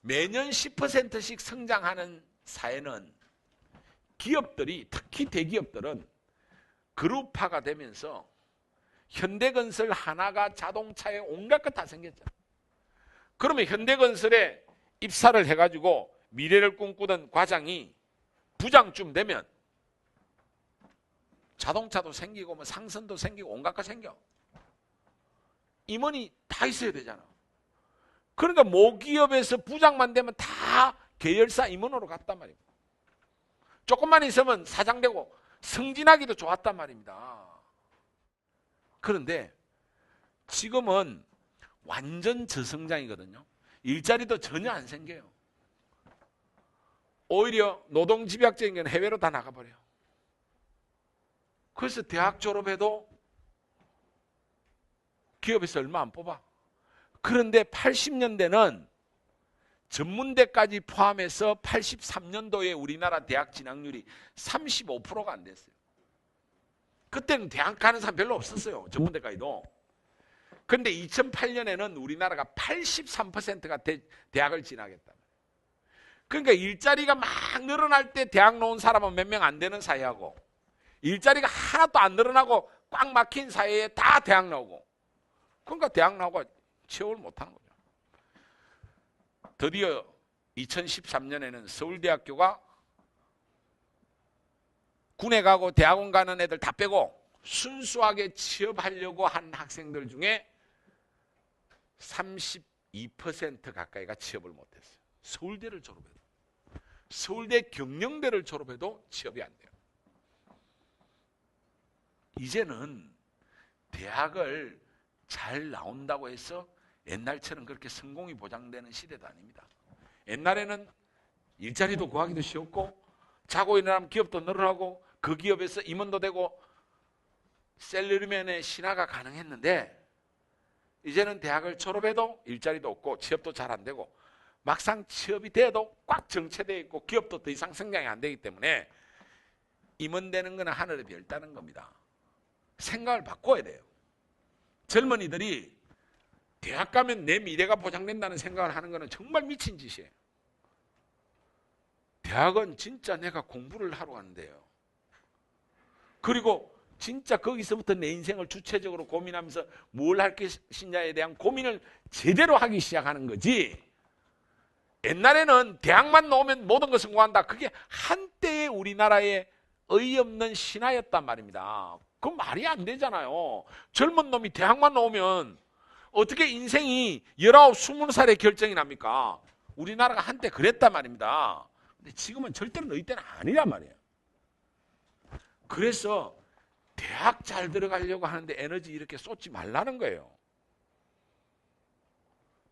매년 10%씩 성장하는 사회는 기업들이 특히 대기업들은 그룹화가 되면서 현대건설 하나가 자동차에 온갖 것 다 생겼잖아요. 그러면 현대건설에 입사를 해가지고 미래를 꿈꾸던 과장이 부장쯤 되면 자동차도 생기고 뭐 상선도 생기고 온갖 거 생겨. 임원이 다 있어야 되잖아. 그러니까 모기업에서 부장만 되면 다 계열사 임원으로 갔단 말입니다. 조금만 있으면 사장 되고 승진하기도 좋았단 말입니다. 그런데 지금은 완전 저성장이거든요. 일자리도 전혀 안 생겨요. 오히려 노동집약적인 건 해외로 다 나가버려요. 그래서 대학 졸업해도 기업에서 얼마 안 뽑아. 그런데 80년대는 전문대까지 포함해서 83년도에 우리나라 대학 진학률이 35%가 안 됐어요. 그때는 대학 가는 사람 별로 없었어요. 전문대까지도. 그런데 2008년에는 우리나라가 83%가 대학을 진학했다. 그러니까 일자리가 막 늘어날 때 대학 나온 사람은 몇 명 안 되는 사회하고 일자리가 하나도 안 늘어나고 꽉 막힌 사회에 다 대학 나오고 그러니까 대학 나오고 취업을 못하는 거죠. 드디어 2013년에는 서울대학교가 군에 가고 대학원 가는 애들 다 빼고 순수하게 취업하려고 한 학생들 중에 32% 가까이가 취업을 못했어요. 서울대를 졸업해도. 서울대 경영대를 졸업해도 취업이 안 돼요. 이제는 대학을 잘 나온다고 해서 옛날처럼 그렇게 성공이 보장되는 시대도 아닙니다. 옛날에는 일자리도 구하기도 쉬웠고 자고 일어나면 기업도 늘어나고 그 기업에서 임원도 되고 셀러리맨의 신화가 가능했는데 이제는 대학을 졸업해도 일자리도 없고 취업도 잘 안 되고 막상 취업이 돼도 꽉 정체되어 있고 기업도 더 이상 성장이 안 되기 때문에 임원되는 거는 하늘의 별 따는 겁니다. 생각을 바꿔야 돼요. 젊은이들이 대학 가면 내 미래가 보장된다는 생각을 하는 거는 정말 미친 짓이에요. 대학은 진짜 내가 공부를 하러 가는데요. 그리고 진짜 거기서부터 내 인생을 주체적으로 고민하면서 뭘 할 것이냐에 대한 고민을 제대로 하기 시작하는 거지. 옛날에는 대학만 나오면 모든 것을 성공한다. 그게 한때의 우리나라의 어이없는 신화였단 말입니다. 그건 말이 안 되잖아요. 젊은 놈이 대학만 나오면 어떻게 인생이 19, 20살에 결정이 납니까? 우리나라가 한때 그랬단 말입니다. 근데 지금은 절대로 너희 때는 아니란 말이에요. 그래서 대학 잘 들어가려고 하는데 에너지 이렇게 쏟지 말라는 거예요.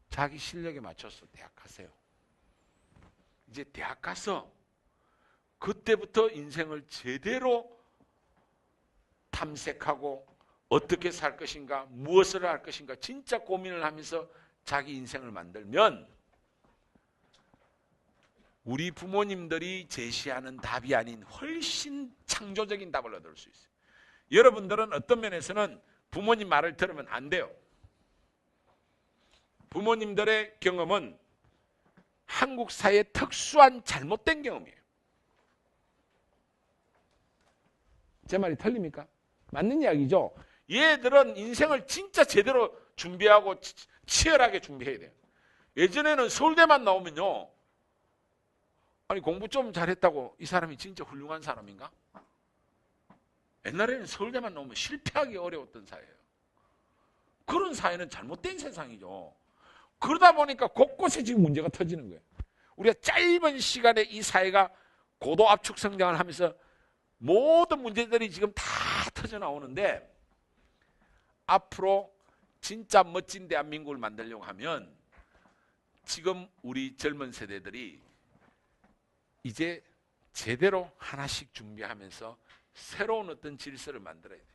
자기 실력에 맞춰서 대학 가세요. 이제 대학 가서 그때부터 인생을 제대로 탐색하고 어떻게 살 것인가, 무엇을 할 것인가 진짜 고민을 하면서 자기 인생을 만들면 우리 부모님들이 제시하는 답이 아닌 훨씬 창조적인 답을 얻을 수 있어요. 여러분들은 어떤 면에서는 부모님 말을 들으면 안 돼요. 부모님들의 경험은 한국 사회의 특수한 잘못된 경험이에요. 제 말이 틀립니까? 맞는 이야기죠. 얘들은 인생을 진짜 제대로 준비하고 치열하게 준비해야 돼요. 예전에는 서울대만 나오면요, 아니 공부 좀 잘했다고 이 사람이 진짜 훌륭한 사람인가? 옛날에는 서울대만 나오면 실패하기 어려웠던 사회예요. 그런 사회는 잘못된 세상이죠. 그러다 보니까 곳곳에 지금 문제가 터지는 거예요. 우리가 짧은 시간에 이 사회가 고도 압축 성장을 하면서 모든 문제들이 지금 다 터져 나오는데, 앞으로 진짜 멋진 대한민국을 만들려고 하면 지금 우리 젊은 세대들이 이제 제대로 하나씩 준비하면서 새로운 어떤 질서를 만들어야 돼요.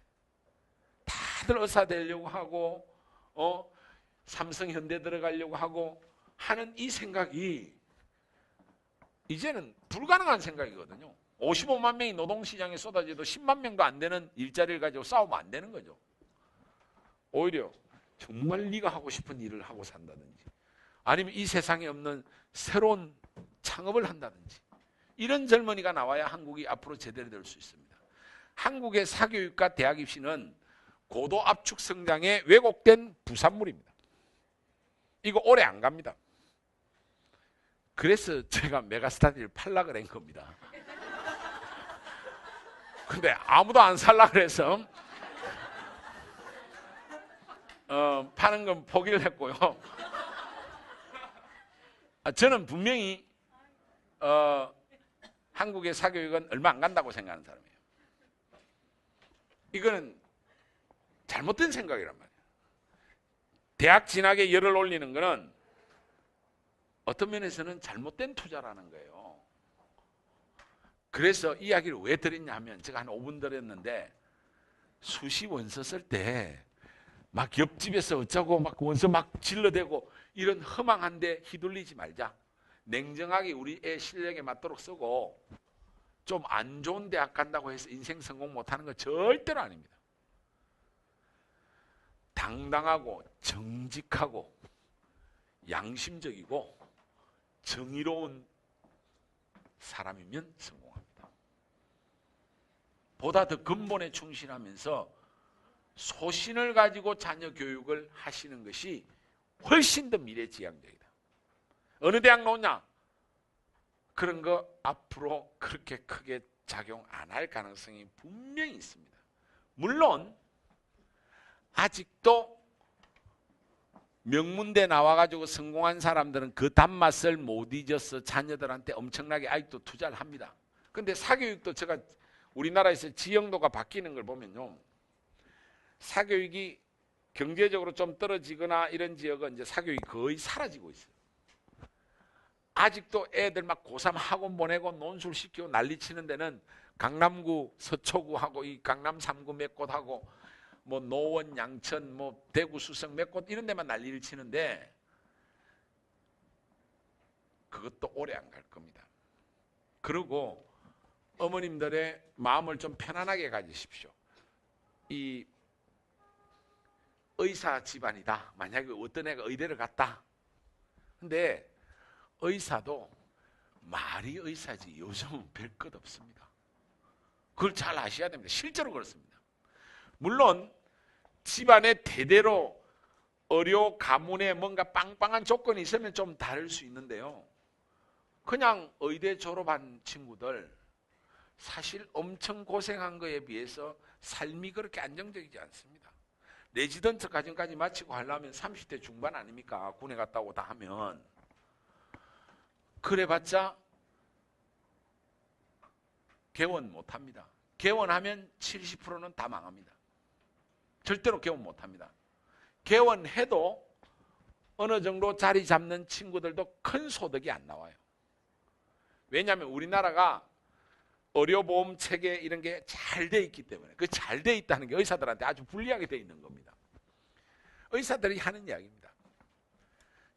다들 의사 되려고 하고 삼성 현대 들어가려고 하고 하는 이 생각이 이제는 불가능한 생각이거든요. 55만 명이 노동시장에 쏟아져도 10만 명도 안 되는 일자리를 가지고 싸우면 안 되는 거죠. 오히려 정말 네가 하고 싶은 일을 하고 산다든지, 아니면 이 세상에 없는 새로운 창업을 한다든지, 이런 젊은이가 나와야 한국이 앞으로 제대로 될 수 있습니다. 한국의 사교육과 대학 입시는 고도 압축 성장에 왜곡된 부산물입니다. 이거 오래 안 갑니다. 그래서 제가 메가스터디를 팔라 그런 겁니다. 근데 아무도 안 살라 그래서 파는 건 포기를 했고요. 저는 분명히 한국의 사교육은 얼마 안 간다고 생각하는 사람이에요. 이거는 잘못된 생각이란 말이에요. 대학 진학에 열을 올리는 거는 어떤 면에서는 잘못된 투자라는 거예요. 그래서 이야기를 왜 드렸냐 하면, 제가 한 5분 드렸는데, 수시 원서 쓸 때 막 옆집에서 어쩌고 막 원서 막 질러대고 이런 허망한 데 휘둘리지 말자. 냉정하게 우리 애 실력에 맞도록 쓰고, 좀 안 좋은 대학 간다고 해서 인생 성공 못하는 거 절대로 아닙니다. 당당하고 정직하고 양심적이고 정의로운 사람이면 성공합니다. 보다 더 근본에 충실하면서 소신을 가지고 자녀 교육을 하시는 것이 훨씬 더 미래지향적이다. 어느 대학 나오냐? 그런 거 앞으로 그렇게 크게 작용 안 할 가능성이 분명히 있습니다. 물론 아직도 명문대 나와가지고 성공한 사람들은 그 단맛을 못 잊어서 자녀들한테 엄청나게 아직도 투자를 합니다. 근데 사교육도 제가 우리나라에서 지형도가 바뀌는 걸 보면요, 사교육이 경제적으로 좀 떨어지거나 이런 지역은 이제 사교육이 거의 사라지고 있어요. 아직도 애들 막 고3 학원 보내고 논술 시키고 난리치는 데는 강남구 서초구하고 이 강남 3구 몇 곳하고 뭐 노원, 양천, 뭐 대구, 수성 몇 곳 이런 데만 난리를 치는데, 그것도 오래 안 갈 겁니다. 그리고 어머님들의 마음을 좀 편안하게 가지십시오. 이 의사 집안이다. 만약에 어떤 애가 의대를 갔다. 근데 의사도 말이 의사지 요즘은 별 것 없습니다. 그걸 잘 아셔야 됩니다. 실제로 그렇습니다. 물론 집안에 대대로 의료 가문에 뭔가 빵빵한 조건이 있으면 좀 다를 수 있는데요, 그냥 의대 졸업한 친구들 사실 엄청 고생한 거에 비해서 삶이 그렇게 안정적이지 않습니다. 레지던트 과정까지 마치고 하려면 30대 중반 아닙니까? 군에 갔다 오다 하면. 그래봤자 개원 못합니다. 개원하면 70%는 다 망합니다. 절대로 개원 못합니다. 개원해도 어느 정도 자리 잡는 친구들도 큰 소득이 안 나와요. 왜냐하면 우리나라가 의료보험 체계 이런 게 잘 돼 있기 때문에, 그 잘 돼 있다는 게 의사들한테 아주 불리하게 돼 있는 겁니다. 의사들이 하는 이야기입니다.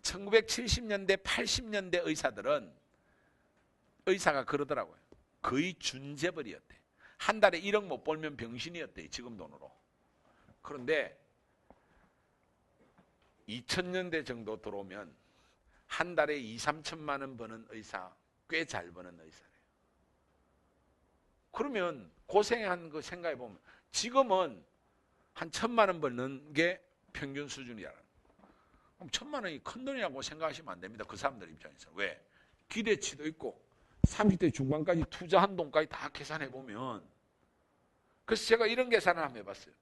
1970년대, 80년대 의사들은 의사가 그러더라고요. 거의 준재벌이었대. 한 달에 1억 못 벌면 병신이었대, 지금 돈으로. 그런데 2000년대 정도 들어오면 한 달에 2, 3천만 원 버는 의사, 꽤 잘 버는 의사래요. 그러면 고생한 거 생각해 보면 지금은 한 1,000만 원 버는 게 평균 수준이야. 그럼 1,000만 원이 큰 돈이라고 생각하시면 안 됩니다. 그 사람들 입장에서. 왜? 기대치도 있고 30대 중반까지 투자한 돈까지 다 계산해 보면, 그래서 제가 이런 계산을 한번 해봤어요.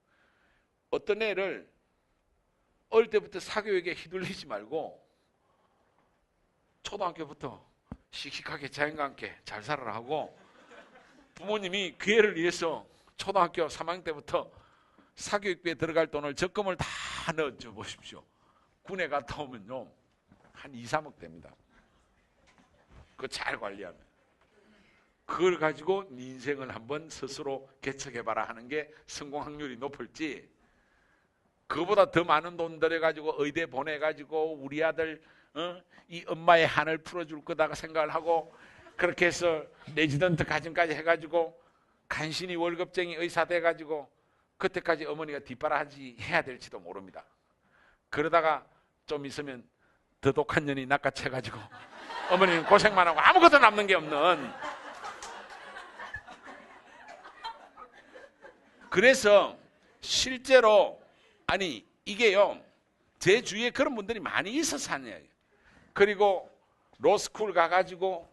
어떤 애를 어릴 때부터 사교육에 휘둘리지 말고 초등학교부터 씩씩하게 자연과 함께 잘 살아라 하고, 부모님이 그 애를 위해서 초등학교 3학년 때부터 사교육비에 들어갈 돈을 적금을 다 넣어줘 보십시오. 군에 갔다 오면요 한 2, 3억 됩니다. 그거 잘 관리하면. 그걸 가지고 네 인생을 한번 스스로 개척해봐라 하는 게 성공 확률이 높을지, 그거보다 더 많은 돈 들여가지고 의대 보내가지고 우리 아들 이 엄마의 한을 풀어줄 거다 생각을 하고 그렇게 해서 레지던트 과정까지 해가지고 간신히 월급쟁이 의사 돼가지고 그때까지 어머니가 뒷바라지 해야 될지도 모릅니다. 그러다가 좀 있으면 더 독한 년이 낚아채가지고 어머니는 고생만 하고 아무것도 남는 게 없는. 그래서 실제로 아니 이게요, 제 주위에 그런 분들이 많이 있어서 하는 이야기예요. 그리고 로스쿨 가가지고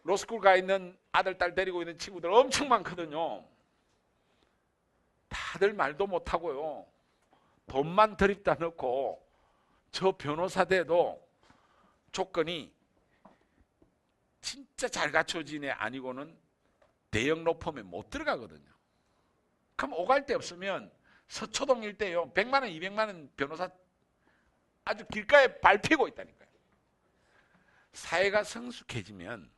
로스쿨 가 있는 아들, 딸 데리고 있는 친구들 엄청 많거든요. 다들 말도 못하고요, 돈만 들입다 넣고 저 변호사 돼도 조건이 진짜 잘 갖춰진 애 아니고는 대형 로펌에 못 들어가거든요. 그럼 오갈 데 없으면 서초동 일대요 100만 원, 200만 원 변호사 아주 길가에 밟히고 있다니까요. 사회가 성숙해지면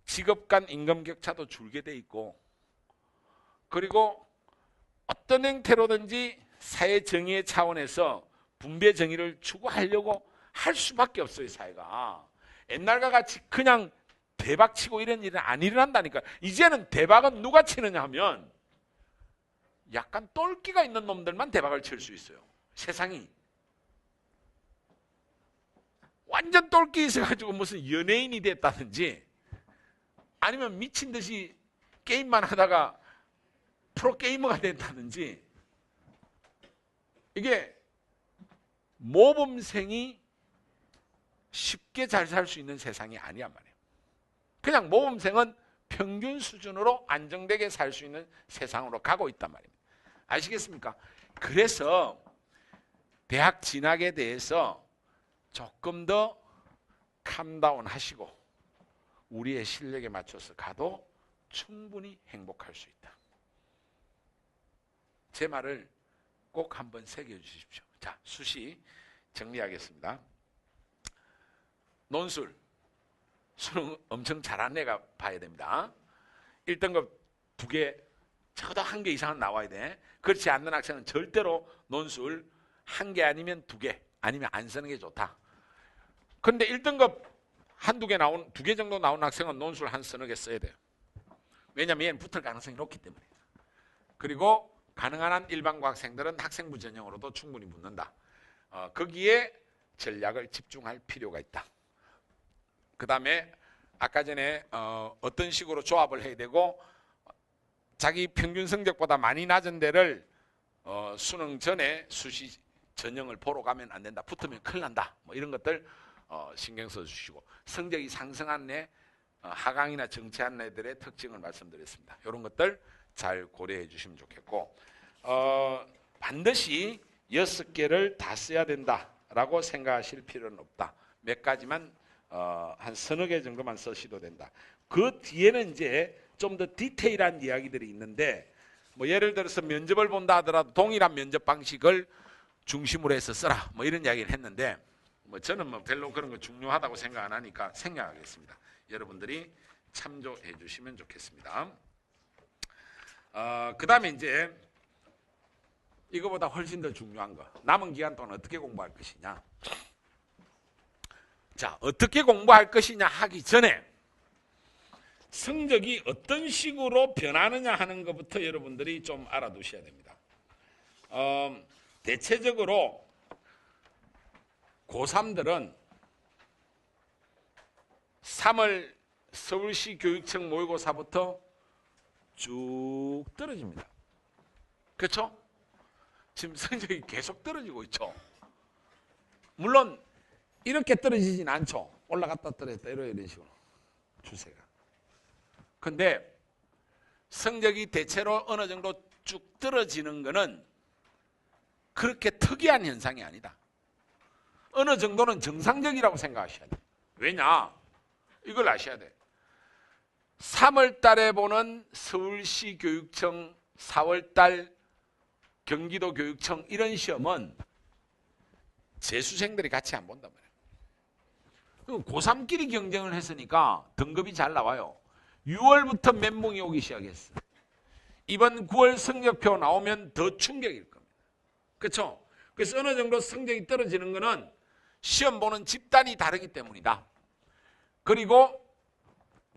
직업 간 임금 격차도 줄게 돼 있고, 그리고 어떤 형태로든지 사회 정의의 차원에서 분배 정의를 추구하려고 할 수밖에 없어요. 사회가 옛날과 같이 그냥 대박 치고 이런 일은 안 일어난다니까. 이제는 대박은 누가 치느냐 하면 약간 똘끼가 있는 놈들만 대박을 칠 수 있어요. 세상이 완전 똘끼 있어가지고 무슨 연예인이 됐다든지 아니면 미친 듯이 게임만 하다가 프로게이머가 됐다든지, 이게 모범생이 쉽게 잘 살 수 있는 세상이 아니란 말이에요. 그냥 모범생은 평균 수준으로 안정되게 살 수 있는 세상으로 가고 있단 말입니다. 아시겠습니까? 그래서 대학 진학에 대해서 조금 더 캄다운 하시고 우리의 실력에 맞춰서 가도 충분히 행복할 수 있다. 제 말을 꼭 한번 새겨주십시오. 자, 수시 정리하겠습니다. 논술, 수능 엄청 잘하는 애가 봐야 됩니다. 1등급 2개, 적어도 1개 이상은 나와야 돼. 그렇지 않는 학생은 절대로 논술 1개 아니면 2개, 아니면 안 쓰는 게 좋다. 그런데 1등급 2개 나온, 2개 정도 나온 학생은 논술 한 서너 개 써야 돼요. 왜냐하면 얘는 붙을 가능성이 높기 때문에. 그리고 가능한 한 일반고 학생들은 학생부 전형으로도 충분히 붙는다. 거기에 전략을 집중할 필요가 있다. 그 다음에 아까 전에 어떤 식으로 조합을 해야 되고, 자기 평균 성적보다 많이 낮은 데를 수능 전에 수시 전형을 보러 가면 안 된다. 붙으면 큰일 난다. 뭐 이런 것들 신경 써주시고, 성적이 상승한 애, 하강이나 정체한 애들의 특징을 말씀드렸습니다. 이런 것들 잘 고려해 주시면 좋겠고, 반드시 6개를 다 써야 된다라고 생각하실 필요는 없다. 몇 가지만 한 서너 개 정도만 쓰셔도 된다. 그 뒤에는 이제 좀 더 디테일한 이야기들이 있는데, 뭐 예를 들어서 면접을 본다 하더라도 동일한 면접 방식을 중심으로 해서 써라, 뭐 이런 이야기를 했는데, 뭐 저는 뭐 별로 그런 거 중요하다고 생각 안 하니까 생략하겠습니다. 여러분들이 참조해 주시면 좋겠습니다. 그 다음에 이제 이거보다 훨씬 더 중요한 거, 남은 기간 동안 어떻게 공부할 것이냐. 자, 어떻게 공부할 것이냐 하기 전에 성적이 어떤 식으로 변하느냐 하는 것부터 여러분들이 좀 알아두셔야 됩니다. 대체적으로 고3들은 3월 서울시 교육청 모의고사부터 쭉 떨어집니다. 그렇죠? 지금 성적이 계속 떨어지고 있죠. 물론 이렇게 떨어지진 않죠. 올라갔다 떨어졌다 이런 식으로 추세가. 근데 성적이 대체로 어느 정도 쭉 떨어지는 것은 그렇게 특이한 현상이 아니다. 어느 정도는 정상적이라고 생각하셔야 돼요. 왜냐? 이걸 아셔야 돼요. 3월 달에 보는 서울시 교육청, 4월 달 경기도 교육청 이런 시험은 재수생들이 같이 안 본단 말이에요. 고3끼리 경쟁을 했으니까 등급이 잘 나와요. 6월부터 멘붕이 오기 시작했어. 이번 9월 성적표 나오면 더 충격일 겁니다. 그렇죠? 그래서 어느 정도 성적이 떨어지는 것은 시험 보는 집단이 다르기 때문이다. 그리고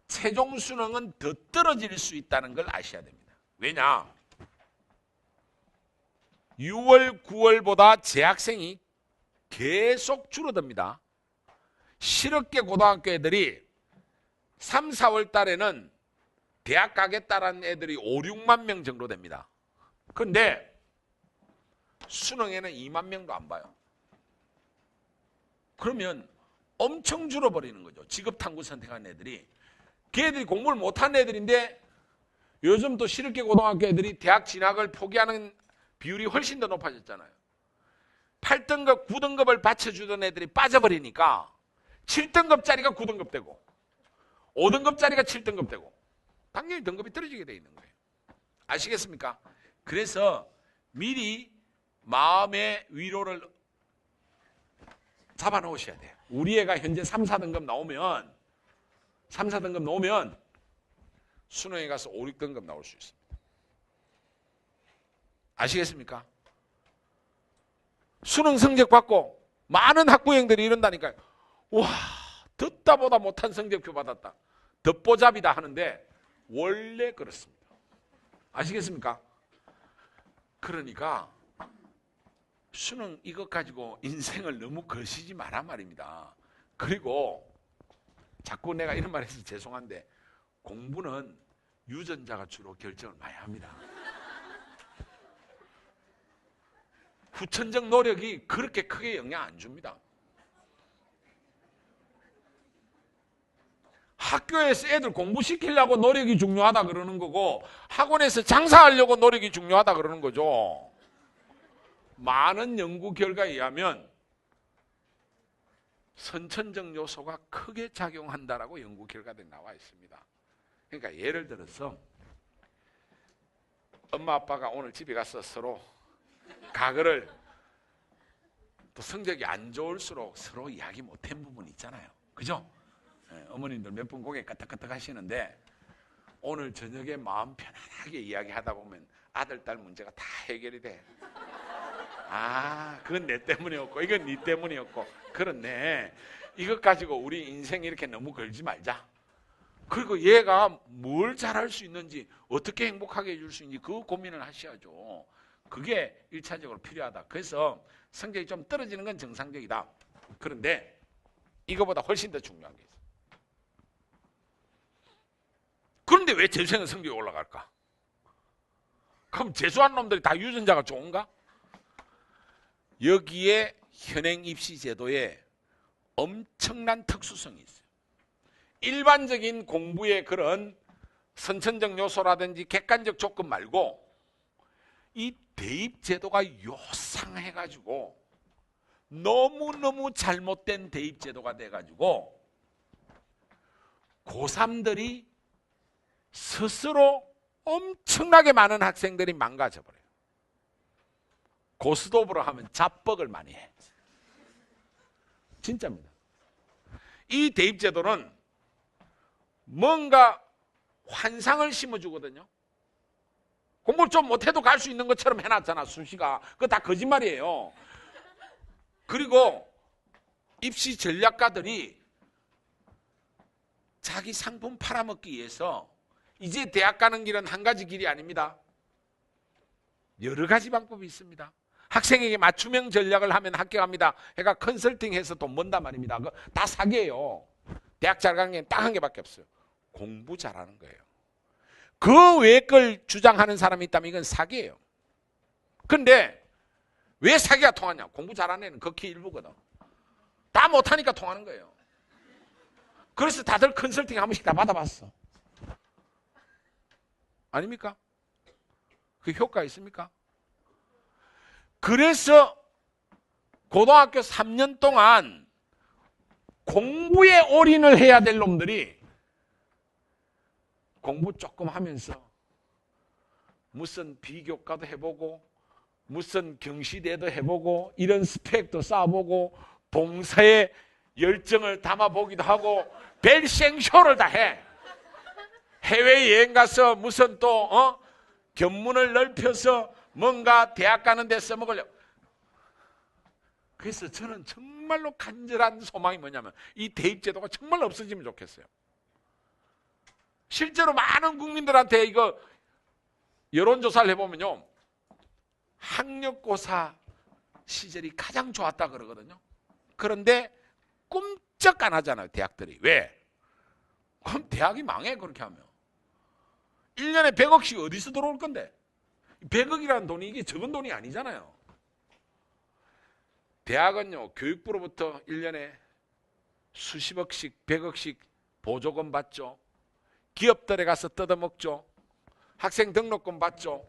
최종 수능은 더 떨어질 수 있다는 걸 아셔야 됩니다. 왜냐? 6월, 9월보다 재학생이 계속 줄어듭니다. 실업계 고등학교 애들이 3, 4월 달에는 대학 가겠다라는 애들이 5, 6만 명 정도 됩니다. 그런데 수능에는 2만 명도 안 봐요. 그러면 엄청 줄어버리는 거죠. 직업탐구 선택한 애들이. 걔들이 공부를 못한 애들인데 요즘 또 실업계 고등학교 애들이 대학 진학을 포기하는 비율이 훨씬 더 높아졌잖아요. 8등급, 9등급을 받쳐주던 애들이 빠져버리니까 7등급짜리가 9등급 되고 5등급짜리가 7등급 되고 당연히 등급이 떨어지게 돼 있는 거예요. 아시겠습니까? 그래서 미리 마음의 위로를 잡아 놓으셔야 돼요. 우리 애가 현재 3, 4등급 나오면 3, 4등급 나오면 수능에 가서 5, 6등급 나올 수 있습니다. 아시겠습니까? 수능 성적 받고 많은 학부형들이 이런다니까요. 와, 듣다 보다 못한 성적표 받았다. 덧보잡이다 하는데 원래 그렇습니다. 아시겠습니까? 그러니까 수능 이것 가지고 인생을 너무 거시지 마라 말입니다. 그리고 자꾸 내가 이런 말 해서 죄송한데 공부는 유전자가 주로 결정을 많이 합니다. 후천적 노력이 그렇게 크게 영향 안 줍니다. 학교에서 애들 공부시키려고 노력이 중요하다 그러는 거고 학원에서 장사하려고 노력이 중요하다 그러는 거죠. 많은 연구 결과에 의하면 선천적 요소가 크게 작용한다라고 연구 결과들이 나와 있습니다. 그러니까 예를 들어서 엄마 아빠가 오늘 집에 가서 서로 과거를 또 성적이 안 좋을수록 서로 이야기 못한 부분이 있잖아요. 그죠? 네, 어머님들 몇 분 고개 까딱까딱 하시는데 오늘 저녁에 마음 편안하게 이야기하다 보면 아들, 딸 문제가 다 해결이 돼. 아, 그건 내 때문이었고 이건 네 때문이었고 그렇네. 이것 가지고 우리 인생 이렇게 너무 걸지 말자. 그리고 얘가 뭘 잘할 수 있는지 어떻게 행복하게 해줄 수 있는지 그 고민을 하셔야죠. 그게 1차적으로 필요하다. 그래서 성적이 좀 떨어지는 건 정상적이다. 그런데 이거보다 훨씬 더 중요한 게 있어요. 그런데 왜 재수생은 성적이 올라갈까? 그럼 재수한 놈들이 다 유전자가 좋은가? 여기에 현행 입시 제도에 엄청난 특수성이 있어요. 일반적인 공부의 그런 선천적 요소라든지 객관적 조건 말고 이 대입 제도가 요상해가지고 너무너무 잘못된 대입 제도가 돼가지고 고3들이 스스로 엄청나게 많은 학생들이 망가져버려요. 고스톱으로 하면 잡벅을 많이 해. 진짜입니다. 이 대입제도는 뭔가 환상을 심어주거든요. 공부를 좀 못해도 갈 수 있는 것처럼 해놨잖아, 수시가. 그거 다 거짓말이에요. 그리고 입시 전략가들이 자기 상품 팔아먹기 위해서 이제 대학 가는 길은 한 가지 길이 아닙니다. 여러 가지 방법이 있습니다. 학생에게 맞춤형 전략을 하면 합격합니다. 해가 컨설팅해서 돈 번단 말입니다. 그거 다 사기예요. 대학 잘 가는 게 딱 한 개밖에 없어요. 공부 잘하는 거예요. 그 외의 걸 주장하는 사람이 있다면 이건 사기예요. 그런데 왜 사기가 통하냐? 공부 잘하는 애는 극히 일부거든. 다 못하니까 통하는 거예요. 그래서 다들 컨설팅 한 번씩 다 받아봤어. 아닙니까? 그 효과 있습니까? 그래서 고등학교 3년 동안 공부에 올인을 해야 될 놈들이 공부 조금 하면서 무슨 비교과도 해보고 무슨 경시대도 해보고 이런 스펙도 쌓아보고 봉사에 열정을 담아보기도 하고 벨생쇼를 다 해. 해외여행 가서 무슨 또 견문을 넓혀서 뭔가 대학 가는 데 써먹으려고. 그래서 저는 정말로 간절한 소망이 뭐냐면 이 대입제도가 정말 없어지면 좋겠어요. 실제로 많은 국민들한테 이거 여론조사를 해보면요, 학력고사 시절이 가장 좋았다 그러거든요. 그런데 꿈쩍 안 하잖아요, 대학들이. 왜? 그럼 대학이 망해, 그렇게 하면. 1년에 100억씩 어디서 들어올 건데? 100억이라는 돈이 이게 적은 돈이 아니잖아요. 대학은요, 교육부로부터 1년에 수십억씩, 100억씩 보조금 받죠. 기업들에 가서 뜯어먹죠. 학생 등록금 받죠.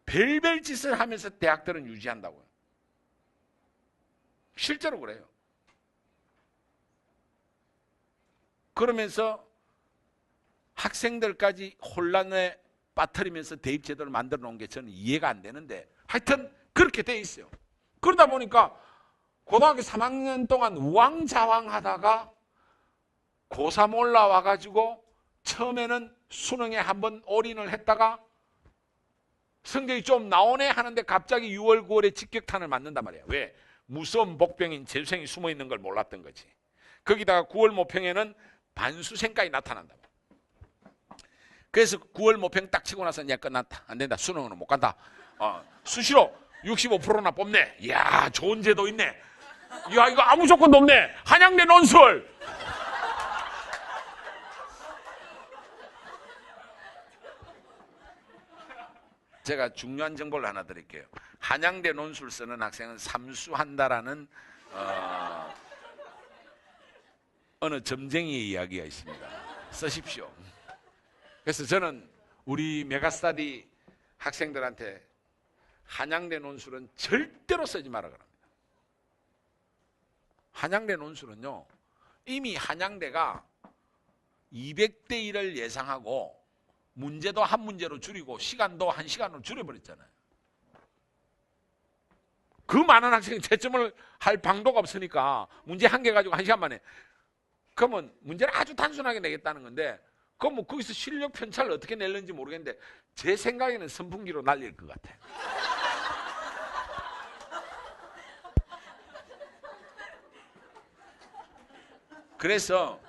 별별 짓을 하면서 대학들은 유지한다고요. 실제로 그래요. 그러면서 학생들까지 혼란에 빠뜨리면서 대입제도를 만들어 놓은 게 저는 이해가 안 되는데 하여튼 그렇게 돼 있어요. 그러다 보니까 고등학교 3학년 동안 우왕좌왕 하다가 고3 올라와가지고 처음에는 수능에 한번 올인을 했다가 성적이 좀 나오네 하는데 갑자기 6월, 9월에 직격탄을 맞는단 말이에요. 왜? 무서운 복병인 재수생이 숨어 있는 걸 몰랐던 거지. 거기다가 9월 모평에는 반수생까지 나타난다. 그래서 9월 모평 딱 치고 나서 이제 끝났다. 안 된다. 수능은 못 간다. 수시로 65%나 뽑네. 이야, 좋은 제도 있네. 야, 이거 아무 조건도 없네. 한양대 논술. 제가 중요한 정보를 하나 드릴게요. 한양대 논술 쓰는 학생은 삼수한다라는 어느 점쟁이의 이야기가 있습니다. 쓰십시오. 그래서 저는 우리 메가스터디 학생들한테 한양대 논술은 절대로 쓰지 말아 그럽니다. 한양대 논술은요, 이미 한양대가 200대 1을 예상하고 문제도 한 문제로 줄이고 시간도 한 시간으로 줄여버렸잖아요. 그 많은 학생이 채점을 할 방도가 없으니까 문제 한 개 가지고 한 시간 만에. 그러면 문제를 아주 단순하게 내겠다는 건데, 그럼 뭐 거기서 실력 편차를 어떻게 낼는지 모르겠는데 제 생각에는 선풍기로 날릴 것 같아요. 그래서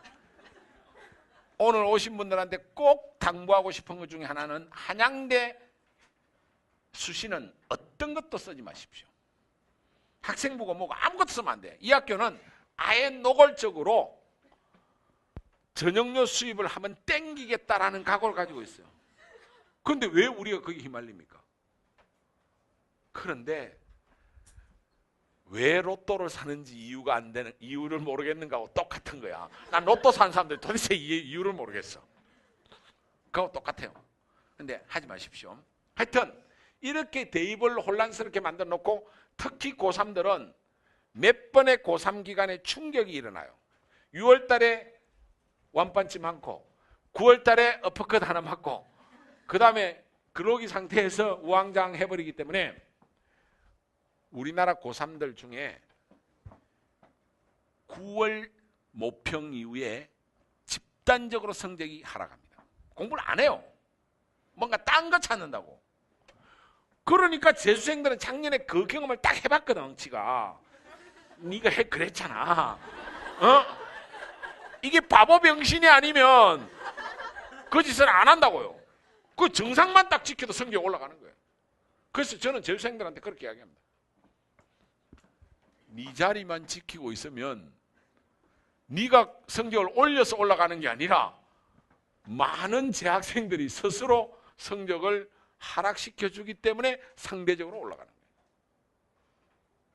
오늘 오신 분들한테 꼭 당부하고 싶은 것 중에 하나는 한양대 수시는 어떤 것도 쓰지 마십시오. 학생부고 뭐고 아무것도 쓰면 안 돼. 이 학교는 아예 노골적으로 전형료 수입을 하면 땡기겠다라는 각오를 가지고 있어요. 그런데 왜 우리가 거기 휘말립니까? 그런데 왜 로또를 사는지 이유가 안 되는, 이유를 모르겠는가 하고 똑같은 거야. 난 로또 사는 사람들이 도대체 이유를 모르겠어. 그거 똑같아요. 근데 하지 마십시오. 하여튼 이렇게 대입을 혼란스럽게 만들어 놓고 특히 고3들은 몇 번의 고3 기간에 충격이 일어나요. 6월 달에 완판치 많고 9월 달에 어퍼컷 하나 맞고 그 다음에 그러기 상태에서 우왕좌왕 해버리기 때문에 우리나라 고3들 중에 9월 모평 이후에 집단적으로 성적이 하락합니다. 공부를 안 해요. 뭔가 딴 거 찾는다고. 그러니까 재수생들은 작년에 그 경험을 딱 해봤거든. 지가 네가 그랬잖아. 이게 바보 병신이 아니면 그 짓을 안 한다고요. 그 정상만 딱 지켜도 성적이 올라가는 거예요. 그래서 저는 재수생들한테 그렇게 이야기합니다. 네 자리만 지키고 있으면 네가 성적을 올려서 올라가는 게 아니라 많은 재학생들이 스스로 성적을 하락시켜주기 때문에 상대적으로 올라가는 거예요.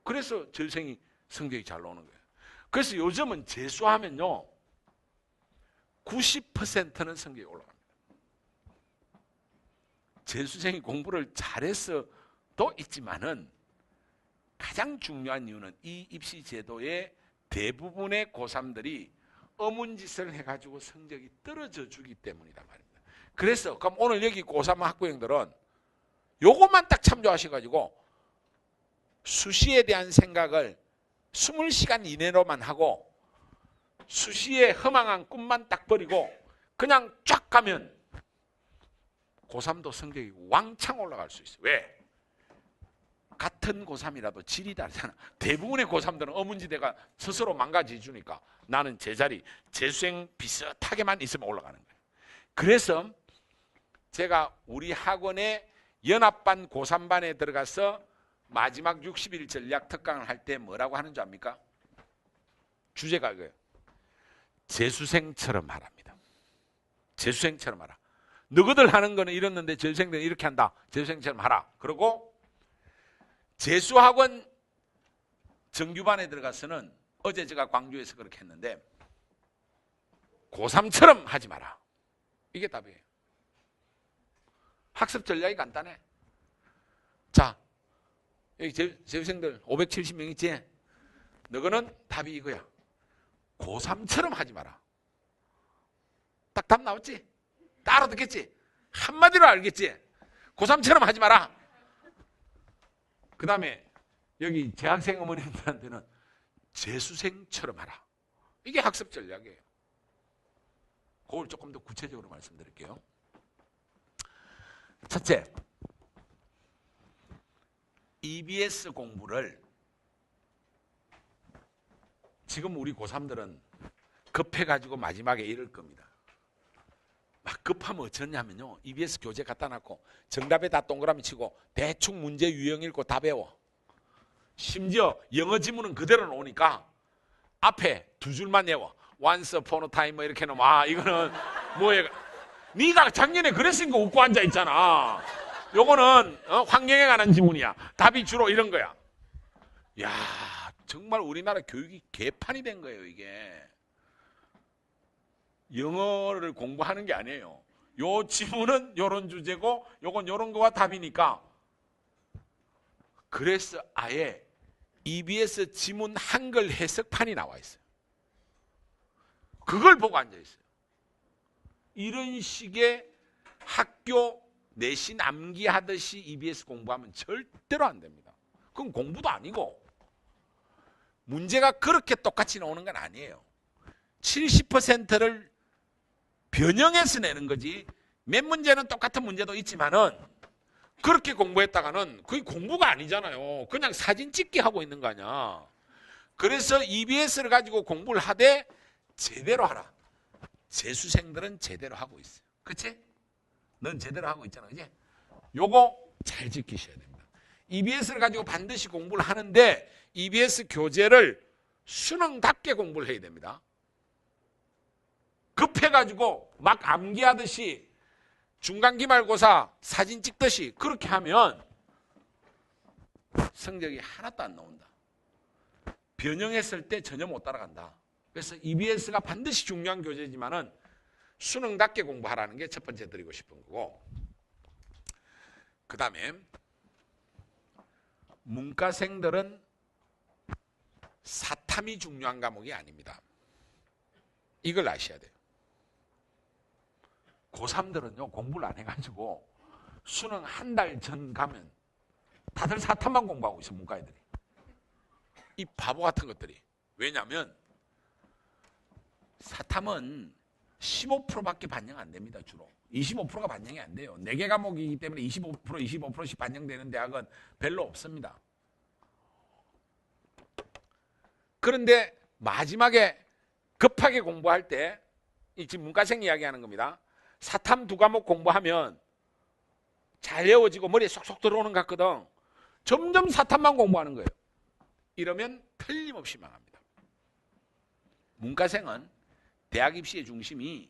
그래서 재수생이 성적이 잘 나오는 거예요. 그래서 요즘은 재수하면요 90%는 성적이 올라갑니다. 재수생이 공부를 잘해서도 있지만은 가장 중요한 이유는 이 입시 제도의 대부분의 고3들이 어문짓을 해가지고 성적이 떨어져 주기 때문이란 말입니다. 그래서 그럼 오늘 여기 고3 학부형들은 요것만 딱 참조하셔가지고 수시에 대한 생각을 20시간 이내로만 하고 수시에 허망한 꿈만 딱 버리고 그냥 쫙 가면 고3도 성적이 왕창 올라갈 수 있어요. 왜? 같은 고3이라도 질이 다르잖아. 대부분의 고3들은 어문지대가 스스로 망가져주니까 나는 제자리 재수생 비슷하게만 있으면 올라가는 거예요. 그래서 제가 우리 학원의 연합반 고3반에 들어가서 마지막 60일 전략 특강을 할 때 뭐라고 하는 줄 압니까? 주제가 이거예요. 재수생처럼 하랍니다. 재수생처럼 하라. 너희들 하는 거는 이랬는데 재수생들은 이렇게 한다. 재수생처럼 하라. 그리고 재수학원 정규반에 들어가서는 어제 제가 광주에서 그렇게 했는데 고3처럼 하지 마라. 이게 답이에요. 학습 전략이 간단해. 자, 여기 재수생들 570명 있지? 너희는 답이 이거야. 고3처럼 하지 마라. 딱 답 나왔지? 딱 알아듣겠지? 한마디로 알겠지? 고3처럼 하지 마라. 그 다음에 여기 재학생 어머님들한테는 재수생처럼 하라. 이게 학습 전략이에요. 그걸 조금 더 구체적으로 말씀드릴게요. 첫째, EBS 공부를 지금 우리 고3들은 급해가지고 마지막에 이럴 겁니다. 막 급하면 어쩌냐면요. EBS 교재 갖다 놓고 정답에 다 동그라미 치고 대충 문제 유형 읽고 다 배워. 심지어 영어 지문은 그대로 나오니까 앞에 두 줄만 외워. Once upon a time 뭐 이렇게 놓으면 아 이거는 뭐야. 네가 작년에 그랬으니까 웃고 앉아 있잖아. 요거는 환경에 관한 지문이야. 답이 주로 이런 거야. 야 정말 우리나라 교육이 개판이 된 거예요 이게. 영어를 공부하는 게 아니에요. 요 지문은 요런 주제고 요건 요런 거와 답이니까. 그래서 아예 EBS 지문 한글 해석판이 나와 있어요. 그걸 보고 앉아 있어요. 이런 식의 학교 내신 암기하듯이 EBS 공부하면 절대로 안 됩니다. 그건 공부도 아니고 문제가 그렇게 똑같이 나오는 건 아니에요. 70%를 변형해서 내는 거지 몇 문제는 똑같은 문제도 있지만은 그렇게 공부했다가는 그게 공부가 아니잖아요. 그냥 사진 찍기 하고 있는 거 아니야. 그래서 EBS를 가지고 공부를 하되 제대로 하라. 재수생들은 제대로 하고 있어요. 그치? 넌 제대로 하고 있잖아. 그치? 요거 잘 지키셔야 됩니다. EBS를 가지고 반드시 공부를 하는데 EBS 교재를 수능답게 공부를 해야 됩니다. 급해가지고 막 암기하듯이 중간기말고사 사진 찍듯이 그렇게 하면 성적이 하나도 안 나온다. 변형했을 때 전혀 못 따라간다. 그래서 EBS가 반드시 중요한 교재지만은 수능답게 공부하라는 게 첫 번째 드리고 싶은 거고, 그 다음에 문과생들은 사탐이 중요한 과목이 아닙니다. 이걸 아셔야 돼요. 고3들은요 공부를 안 해가지고 수능 한 달 전 가면 다들 사탐만 공부하고 있어. 문과 애들이 이 바보 같은 것들이. 왜냐하면 사탐은 15%밖에 반영 안 됩니다. 주로 25%가 반영이 안 돼요. 4개 과목이기 때문에 25%씩 반영되는 대학은 별로 없습니다. 그런데 마지막에 급하게 공부할 때, 이 지금 문과생 이야기하는 겁니다. 사탐 2과목 공부하면 잘 외워지고 머리에 쏙쏙 들어오는 것 같거든. 점점 사탐만 공부하는 거예요. 이러면 틀림없이 망합니다. 문과생은 대학 입시의 중심이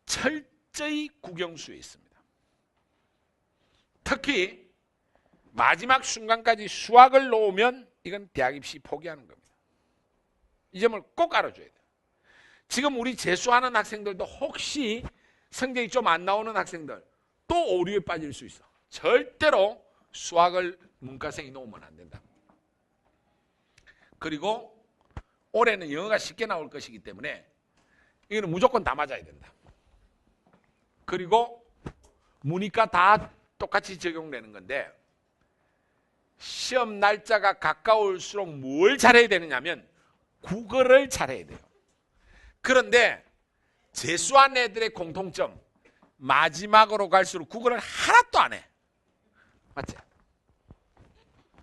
철저히 국영수에 있습니다. 특히 마지막 순간까지 수학을 놓으면 이건 대학 입시 포기하는 겁니다. 이 점을 꼭 알아줘야 돼요. 지금 우리 재수하는 학생들도 혹시 성적이 좀 안 나오는 학생들 또 오류에 빠질 수 있어. 절대로 수학을 문과생이 놓으면 안 된다. 그리고 올해는 영어가 쉽게 나올 것이기 때문에 이거는 무조건 다 맞아야 된다. 그리고 문이과 다 똑같이 적용되는 건데 시험 날짜가 가까울수록 뭘 잘해야 되느냐면 국어를 잘해야 돼요. 그런데 재수한 애들의 공통점, 마지막으로 갈수록 국어를 하나도 안 해. 맞지?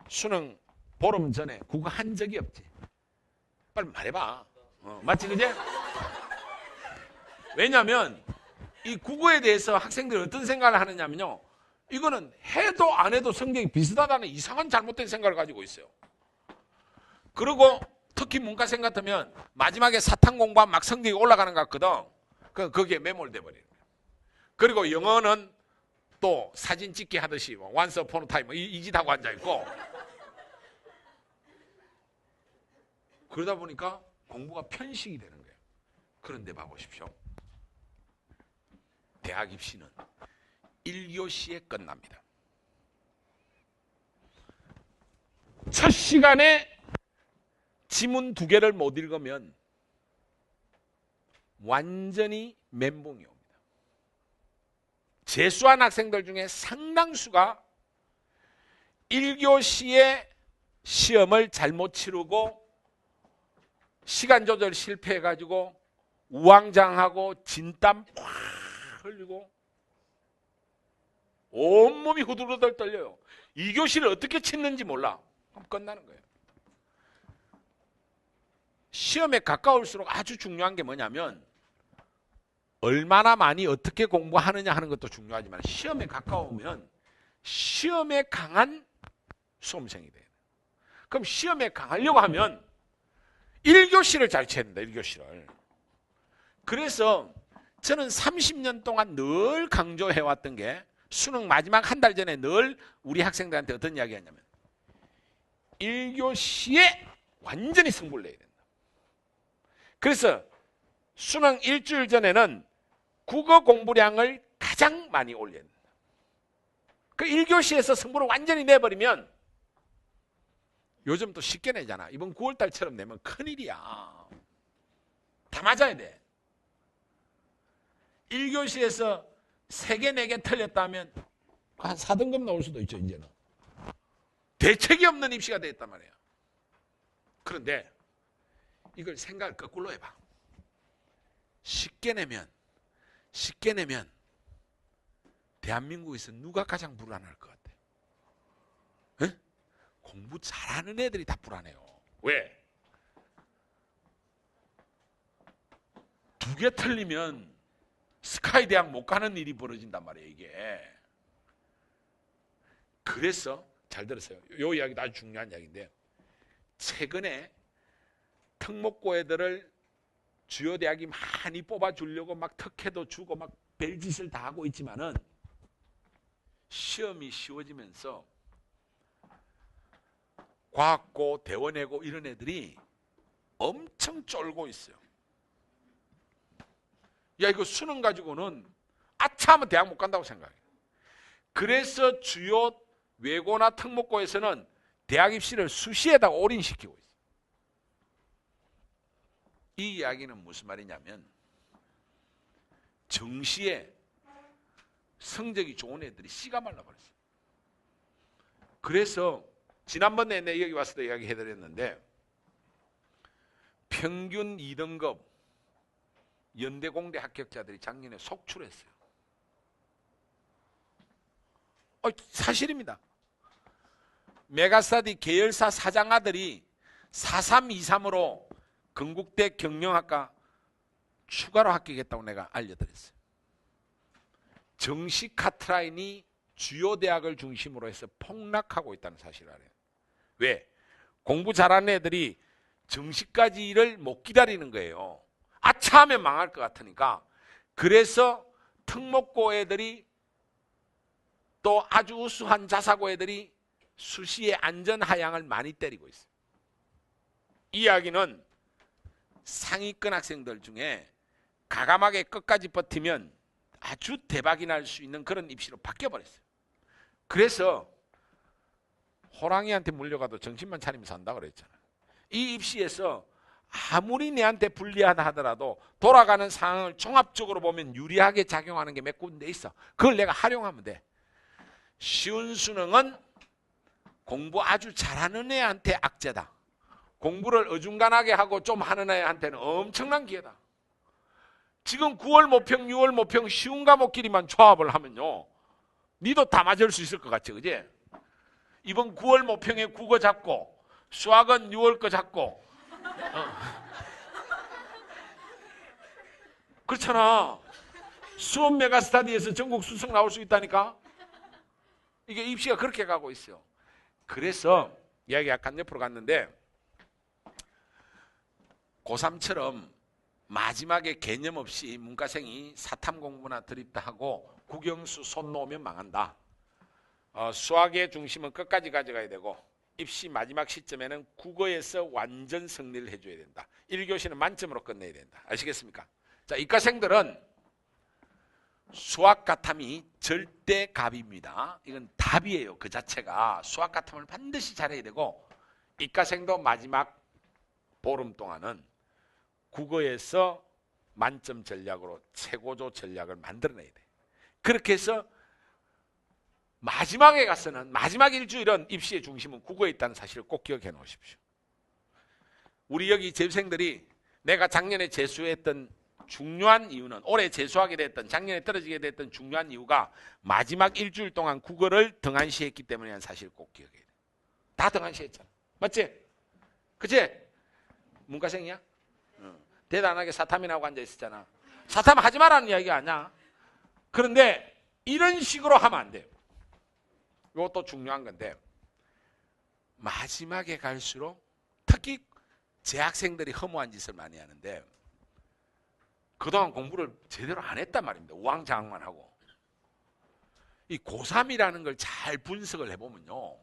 수능 보름 전에 국어 한 적이 없지. 빨리 말해봐. 맞지, 그제? 왜냐하면 이 국어에 대해서 학생들이 어떤 생각을 하느냐면요, 이거는 해도 안 해도 성적이 비슷하다는 이상한 잘못된 생각을 가지고 있어요. 그리고 특히 문과생 같으면 마지막에 사탐 공부하면 막 성적이 올라가는 것 같거든. 거기에 매몰돼 버리는 거예요. 그리고 영어는 또 사진 찍기 하듯이 once upon a time 이 짓 하고 앉아 있고, 그러다 보니까 공부가 편식이 되는 거예요. 그런데 봐보십시오. 대학 입시는 1교시에 끝납니다. 첫 시간에 지문 2개를 못 읽으면 완전히 멘붕이 옵니다. 재수한 학생들 중에 상당수가 1교시에 시험을 잘못 치르고 시간 조절 실패해가지고 우왕장하고 진땀 팍 흘리고 온몸이 후들후들 떨려요. 2교시를 어떻게 치는지 몰라. 그럼 끝나는 거예요. 시험에 가까울수록 아주 중요한 게 뭐냐면 얼마나 많이 어떻게 공부하느냐 하는 것도 중요하지만 시험에 가까우면 시험에 강한 수험생이 돼요. 그럼 시험에 강하려고 하면 1교시를 잘 쳐야 된다. 1교시를. 그래서 저는 30년 동안 늘 강조해왔던 게 수능 마지막 한 달 전에 늘 우리 학생들한테 어떤 이야기 하냐면 1교시에 완전히 승부를 내야 된다. 그래서 수능 일주일 전에는 국어 공부량을 가장 많이 올려야 된다. 그 1교시에서 승부를 완전히 내버리면 요즘 또 쉽게 내잖아. 이번 9월달처럼 내면 큰일이야. 다 맞아야 돼. 1교시에서 3개, 4개 틀렸다면 한 4등급 나올 수도 있죠, 이제는. 대책이 없는 입시가 됐단 말이에요. 그런데 이걸 생각을 거꾸로 해봐. 쉽게 내면 대한민국에서 누가 가장 불안할 것 같아? 에? 공부 잘하는 애들이 다 불안해요. 왜? 2개 틀리면 스카이 대학 못 가는 일이 벌어진단 말이에요, 이게. 그래서 잘 들으세요. 이 이야기도 아주 중요한 이야기인데 최근에 특목고 애들을 주요 대학이 많이 뽑아주려고 막 특혜도 주고 막 별짓을 다 하고 있지만은 시험이 쉬워지면서 과학고, 대원외고 이런 애들이 엄청 쫄고 있어요. 야, 이거 수능 가지고는 아차 하면 대학 못 간다고 생각해요. 그래서 주요 외고나 특목고에서는 대학 입시를 수시에다가 올인시키고 있어요. 이 이야기는 무슨 말이냐면 정시에 성적이 좋은 애들이 씨가 말라버렸어요. 그래서 지난번에 내 여기 와서도 이야기해드렸는데 평균 2등급 연대공대 합격자들이 작년에 속출했어요. 사실입니다. 메가스터디 계열사 사장 아들이 4323으로 건국대 경영학과 추가로 합격했다고 내가 알려드렸어요. 정시 카트라인이 주요 대학을 중심으로 해서 폭락하고 있다는 사실을 알아요. 왜? 공부 잘하는 애들이 정시까지를 못 기다리는 거예요. 아차 하면 망할 것 같으니까. 그래서 특목고 애들이 또 아주 우수한 자사고 애들이 수시의 안전 하향을 많이 때리고 있어요. 이 이야기는 상위권 학생들 중에 가감하게 끝까지 버티면 아주 대박이 날 수 있는 그런 입시로 바뀌어버렸어요. 그래서 호랑이한테 물려가도 정신만 차리면 산다 그랬잖아요. 이 입시에서 아무리 내한테 불리하다 하더라도 돌아가는 상황을 종합적으로 보면 유리하게 작용하는 게 몇 군데 있어. 그걸 내가 활용하면 돼. 쉬운 수능은 공부 아주 잘하는 애한테 악재다. 공부를 어중간하게 하고 좀 하는 애한테는 엄청난 기회다. 지금 9월 모평, 6월 모평 쉬운 과목끼리만 조합을 하면요, 니도 다 맞을 수 있을 것 같지, 그지? 이번 9월 모평에 국어 잡고 수학은 6월 거 잡고 그렇잖아. 수업 메가스터디에서 전국 수석 나올 수 있다니까. 이게 입시가 그렇게 가고 있어요. 그래서 이야기 약간 옆으로 갔는데, 고3처럼 마지막에 개념 없이 문과생이 사탐 공부나 드립다 하고 국영수 손 놓으면 망한다. 수학의 중심은 끝까지 가져가야 되고 입시 마지막 시점에는 국어에서 완전 승리를 해줘야 된다. 1교시는 만점으로 끝내야 된다. 아시겠습니까? 자, 이과생들은 수학 가탐이 절대 갑입니다. 이건 답이에요. 그 자체가 수학 가탐을 반드시 잘해야 되고, 이과생도 마지막 보름 동안은 국어에서 만점 전략으로 최고조 전략을 만들어내야 돼. 그렇게 해서 마지막에 가서는, 마지막 일주일은 입시의 중심은 국어에 있다는 사실을 꼭 기억해 놓으십시오. 우리 여기 재수생들이 내가 작년에 재수했던 중요한 이유는, 올해 재수하게 됐던, 작년에 떨어지게 됐던 중요한 이유가 마지막 일주일 동안 국어를 등한시했기 때문이라는 사실을 꼭 기억해야 돼. 다 등한시했잖아. 맞지? 그치? 문과생이야? 대단하게 사탐이나 하고 앉아 있었잖아. 사탐 하지 말라는 이야기가 아니야. 그런데 이런 식으로 하면 안 돼요. 이것도 중요한 건데, 마지막에 갈수록 특히 재학생들이 허무한 짓을 많이 하는데, 그동안 공부를 제대로 안 했단 말입니다. 우왕좌왕만 하고. 이 고3이라는 걸 잘 분석을 해보면요,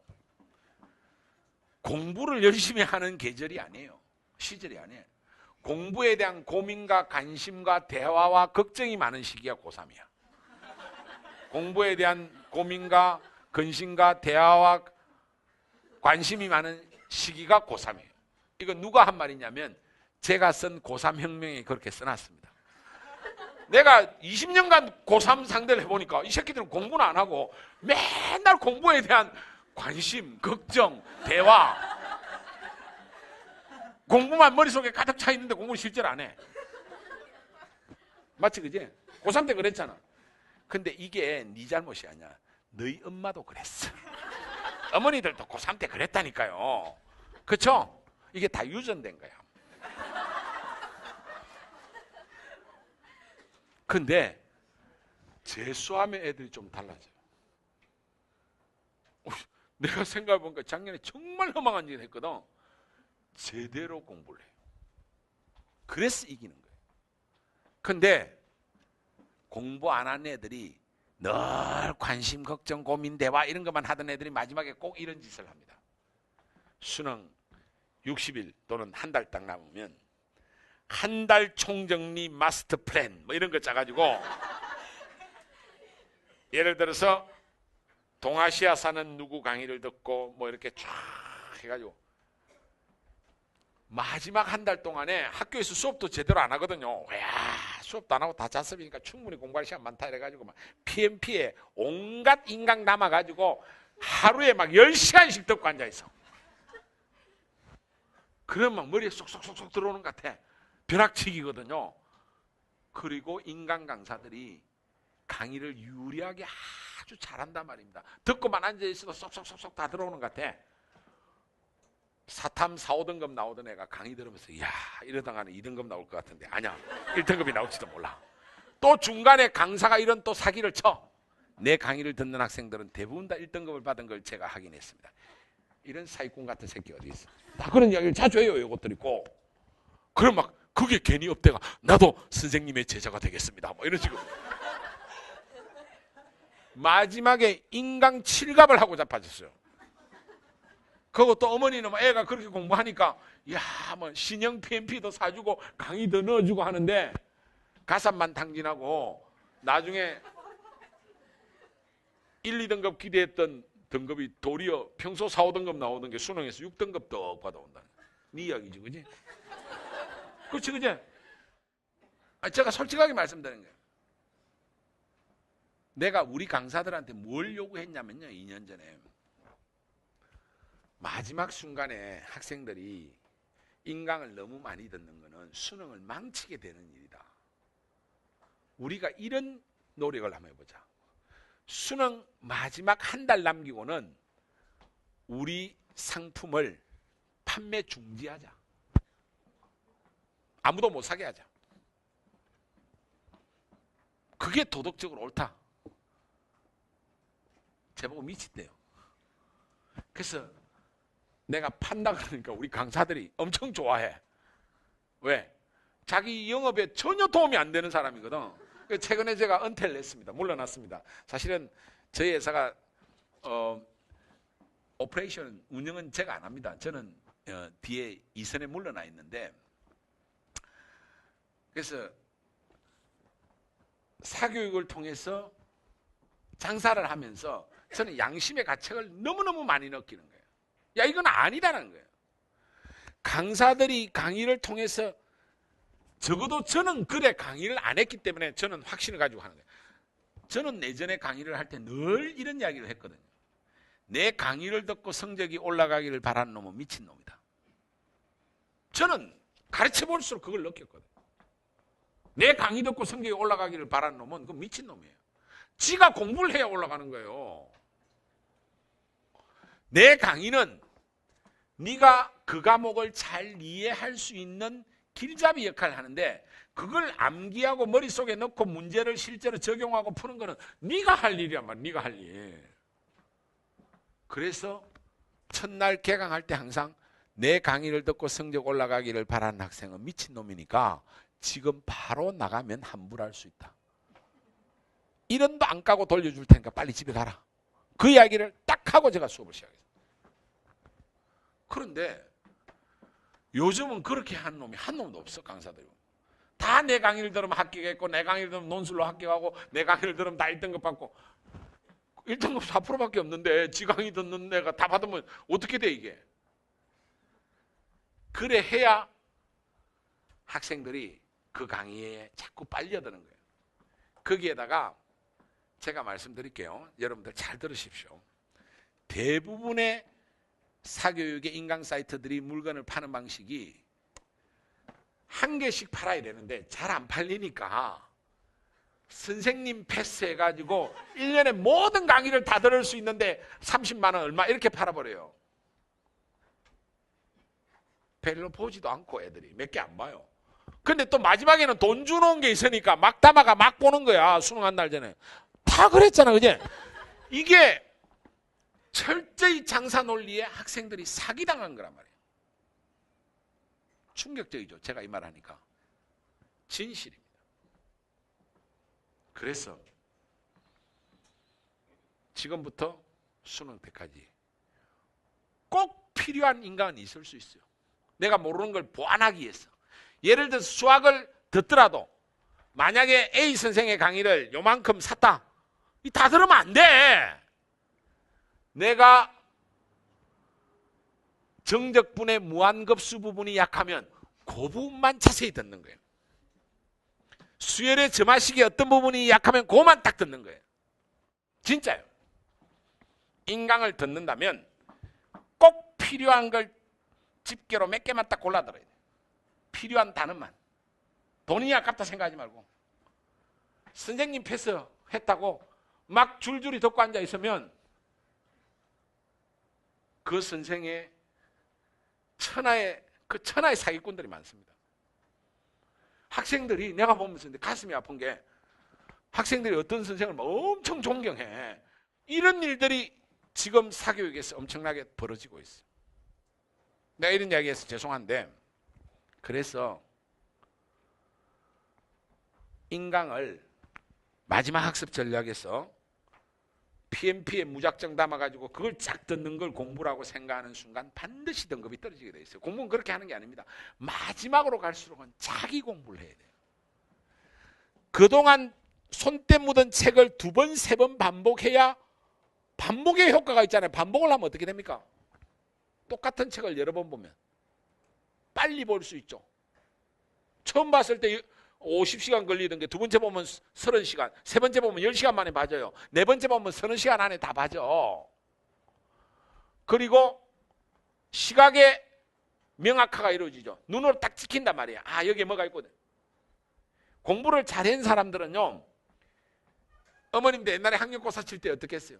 공부를 열심히 하는 계절이 아니에요. 시절이 아니에요. 공부에 대한 고민과 관심과 대화와 걱정이 많은 시기가 고3이야. 공부에 대한 고민과 근심과 대화와 관심이 많은 시기가 고3이에요. 이거 누가 한 말이냐면 제가 쓴 고3 혁명에 그렇게 써놨습니다. 내가 20년간 고3 상대를 해보니까 이 새끼들은 공부는 안 하고 맨날 공부에 대한 관심, 걱정, 대화, 공부만 머릿속에 가득 차 있는데 공부를 실제로 안 해. 맞지, 그지? 고3 때 그랬잖아. 근데 이게 네 잘못이 아니야. 너희 엄마도 그랬어. 어머니들도 고3 때 그랬다니까요. 그쵸? 이게 다 유전된 거야. 근데 재수하면 애들이 좀 달라져요. 내가 생각해보니까 작년에 정말 허망한 일을 했거든. 제대로 공부를 해요. 그래서 이기는 거예요. 근데 공부 안 한 애들이 늘 관심, 걱정, 고민, 대화 이런 것만 하던 애들이 마지막에 꼭 이런 짓을 합니다. 수능 60일 또는 한 달 딱 남으면 한 달 총정리 마스터 플랜 뭐 이런 거 짜가지고, 예를 들어서 동아시아 사는 누구 강의를 듣고 뭐 이렇게 쫙 해가지고 마지막 한 달 동안에 학교에서 수업도 제대로 안 하거든요. 야, 수업도 안 하고 다 자습이니까 충분히 공부할 시간 많다 이래가지고 막 PMP에 온갖 인강 남아가지고 하루에 막 10시간씩 듣고 앉아있어. 그러면 막 머리에 쏙쏙쏙쏙 들어오는 것 같아. 벼락치기거든요. 그리고 인강 강사들이 강의를 유리하게 아주 잘한단 말입니다. 듣고만 앉아있어도 쏙쏙쏙쏙 다 들어오는 것 같아. 사탐 4, 5등급 나오던 애가 강의 들으면서 이야 이러다가는 2등급 나올 것 같은데 아니야 1등급이 나올지도 몰라. 또 중간에 강사가 이런 또 사기를 쳐. 내 강의를 듣는 학생들은 대부분 다 1등급을 받은 걸 제가 확인했습니다. 이런 사기꾼 같은 새끼 어디 있어. 다 그런 이야기를 자주 해요. 이것들이 꼭. 그럼 막 그게 괜히 업대가 나도 선생님의 제자가 되겠습니다 뭐 이런 식으로. 마지막에 인강 7갑을 하고 자빠졌어요. 그리고 또 어머니는 애가 그렇게 공부하니까 야, 뭐 신형 PMP도 사주고 강의도 넣어주고 하는데 가산만 탕진하고 나중에 1, 2등급 기대했던 등급이 도리어 평소 4, 5등급 나오던 게 수능에서 6등급 더 받아온다. 네 이야기지, 그지? 그렇지, 그지? 제가 솔직하게 말씀드리는 거예요. 내가 우리 강사들한테 뭘 요구했냐면요, 2년 전에. 마지막 순간에 학생들이 인강을 너무 많이 듣는 거는 수능을 망치게 되는 일이다. 우리가 이런 노력을 한번 해보자. 수능 마지막 한 달 남기고는 우리 상품을 판매 중지하자. 아무도 못 사게 하자. 그게 도덕적으로 옳다. 제보고 미쳤대요. 그래서 내가 판다 그러니까 우리 강사들이 엄청 좋아해. 왜? 자기 영업에 전혀 도움이 안 되는 사람이거든. 최근에 제가 은퇴를 했습니다. 물러났습니다. 사실은 저희 회사가 오퍼레이션 운영은 제가 안 합니다. 저는 뒤에 이선에 물러나 있는데, 그래서 사교육을 통해서 장사를 하면서 저는 양심의 가책을 너무너무 많이 느끼는 거예요. 야, 이건 아니다라는 거예요. 강사들이 강의를 통해서, 적어도 저는 그래 강의를 안 했기 때문에 저는 확신을 가지고 하는 거예요. 저는 내전에 강의를 할 때 늘 이런 이야기를 했거든요. 내 강의를 듣고 성적이 올라가기를 바라는 놈은 미친놈이다. 저는 가르쳐 볼수록 그걸 느꼈거든요. 내 강의 듣고 성적이 올라가기를 바라는 놈은 그건 미친놈이에요. 지가 공부를 해야 올라가는 거예요. 내 강의는 네가 그 과목을 잘 이해할 수 있는 길잡이 역할을 하는데, 그걸 암기하고 머릿속에 넣고 문제를 실제로 적용하고 푸는 거는 네가 할 일이란 말이야. 네가 할 일. 그래서 첫날 개강할 때 항상 내 강의를 듣고 성적 올라가기를 바라는 학생은 미친놈이니까 지금 바로 나가면 환불할 수 있다. 1원도 안 까고 돌려줄 테니까 빨리 집에 가라. 그 이야기를 딱 하고 제가 수업을 시작했어요. 그런데 요즘은 그렇게 하는 놈이 한 놈도 없어. 강사들이 다 내 강의를 들으면 합격했고, 내 강의를 들으면 논술로 합격하고, 내 강의를 들으면 다 1등급 받고. 1등급 4%밖에 없는데 지 강의 듣는 애가 다 받으면 어떻게 돼 이게? 그래 해야 학생들이 그 강의에 자꾸 빨려드는 거예요. 거기에다가 제가 말씀드릴게요. 여러분들 잘 들으십시오. 대부분의 사교육의 인강 사이트들이 물건을 파는 방식이 한 개씩 팔아야 되는데 잘 안 팔리니까 선생님 패스해가지고 1년에 모든 강의를 다 들을 수 있는데 30만 원 얼마 이렇게 팔아버려요. 별로 보지도 않고 애들이 몇 개 안 봐요. 근데 또 마지막에는 돈 주는 게 있으니까 막 담아가 막 보는 거야. 수능 한 달 전에. 다 그랬잖아, 그지? 이게 철저히 장사 논리에 학생들이 사기당한 거란 말이에요. 충격적이죠. 제가 이 말 하니까. 진실입니다. 그래서 지금부터 수능 때까지 꼭 필요한 인강은 있을 수 있어요. 내가 모르는 걸 보완하기 위해서. 예를 들어서 수학을 듣더라도 만약에 A 선생의 강의를 요만큼 샀다. 다 들으면 안 돼. 내가 정적분의 무한급수 부분이 약하면 그 부분만 자세히 듣는 거예요. 수열의 점화식의 어떤 부분이 약하면 그것만 딱 듣는 거예요. 진짜요. 인강을 듣는다면 꼭 필요한 걸 집게로 몇 개만 딱 골라 들어야 돼요. 필요한 단어만. 돈이 아깝다 생각하지 말고. 선생님 패스 했다고 막 줄줄이 듣고 앉아 있으면 그 선생의 천하의 사기꾼들이 많습니다. 학생들이 내가 보면서 가슴이 아픈 게 학생들이 어떤 선생을 엄청 존경해. 이런 일들이 지금 사교육에서 엄청나게 벌어지고 있어요. 내가 이런 이야기해서 죄송한데, 그래서 인강을 마지막 학습 전략에서 PMP에 무작정 담아가지고 그걸 쫙 듣는 걸 공부라고 생각하는 순간 반드시 등급이 떨어지게 돼 있어요. 공부는 그렇게 하는 게 아닙니다. 마지막으로 갈수록은 자기 공부를 해야 돼요. 그동안 손때 묻은 책을 2번, 3번 반복해야 반복의 효과가 있잖아요. 반복을 하면 어떻게 됩니까? 똑같은 책을 여러 번 보면 빨리 볼 수 있죠. 처음 봤을 때 50시간 걸리던 게 2번째 보면 30시간, 3번째 보면 10시간 만에 봐져요. 4번째 보면 30시간 안에 다 봐져. 그리고 시각의 명확화가 이루어지죠. 눈으로 딱 찍힌단 말이에요. 아, 여기에 뭐가 있거든. 공부를 잘한 사람들은요, 어머님도 옛날에 학력고사 칠 때 어떻게 했어요?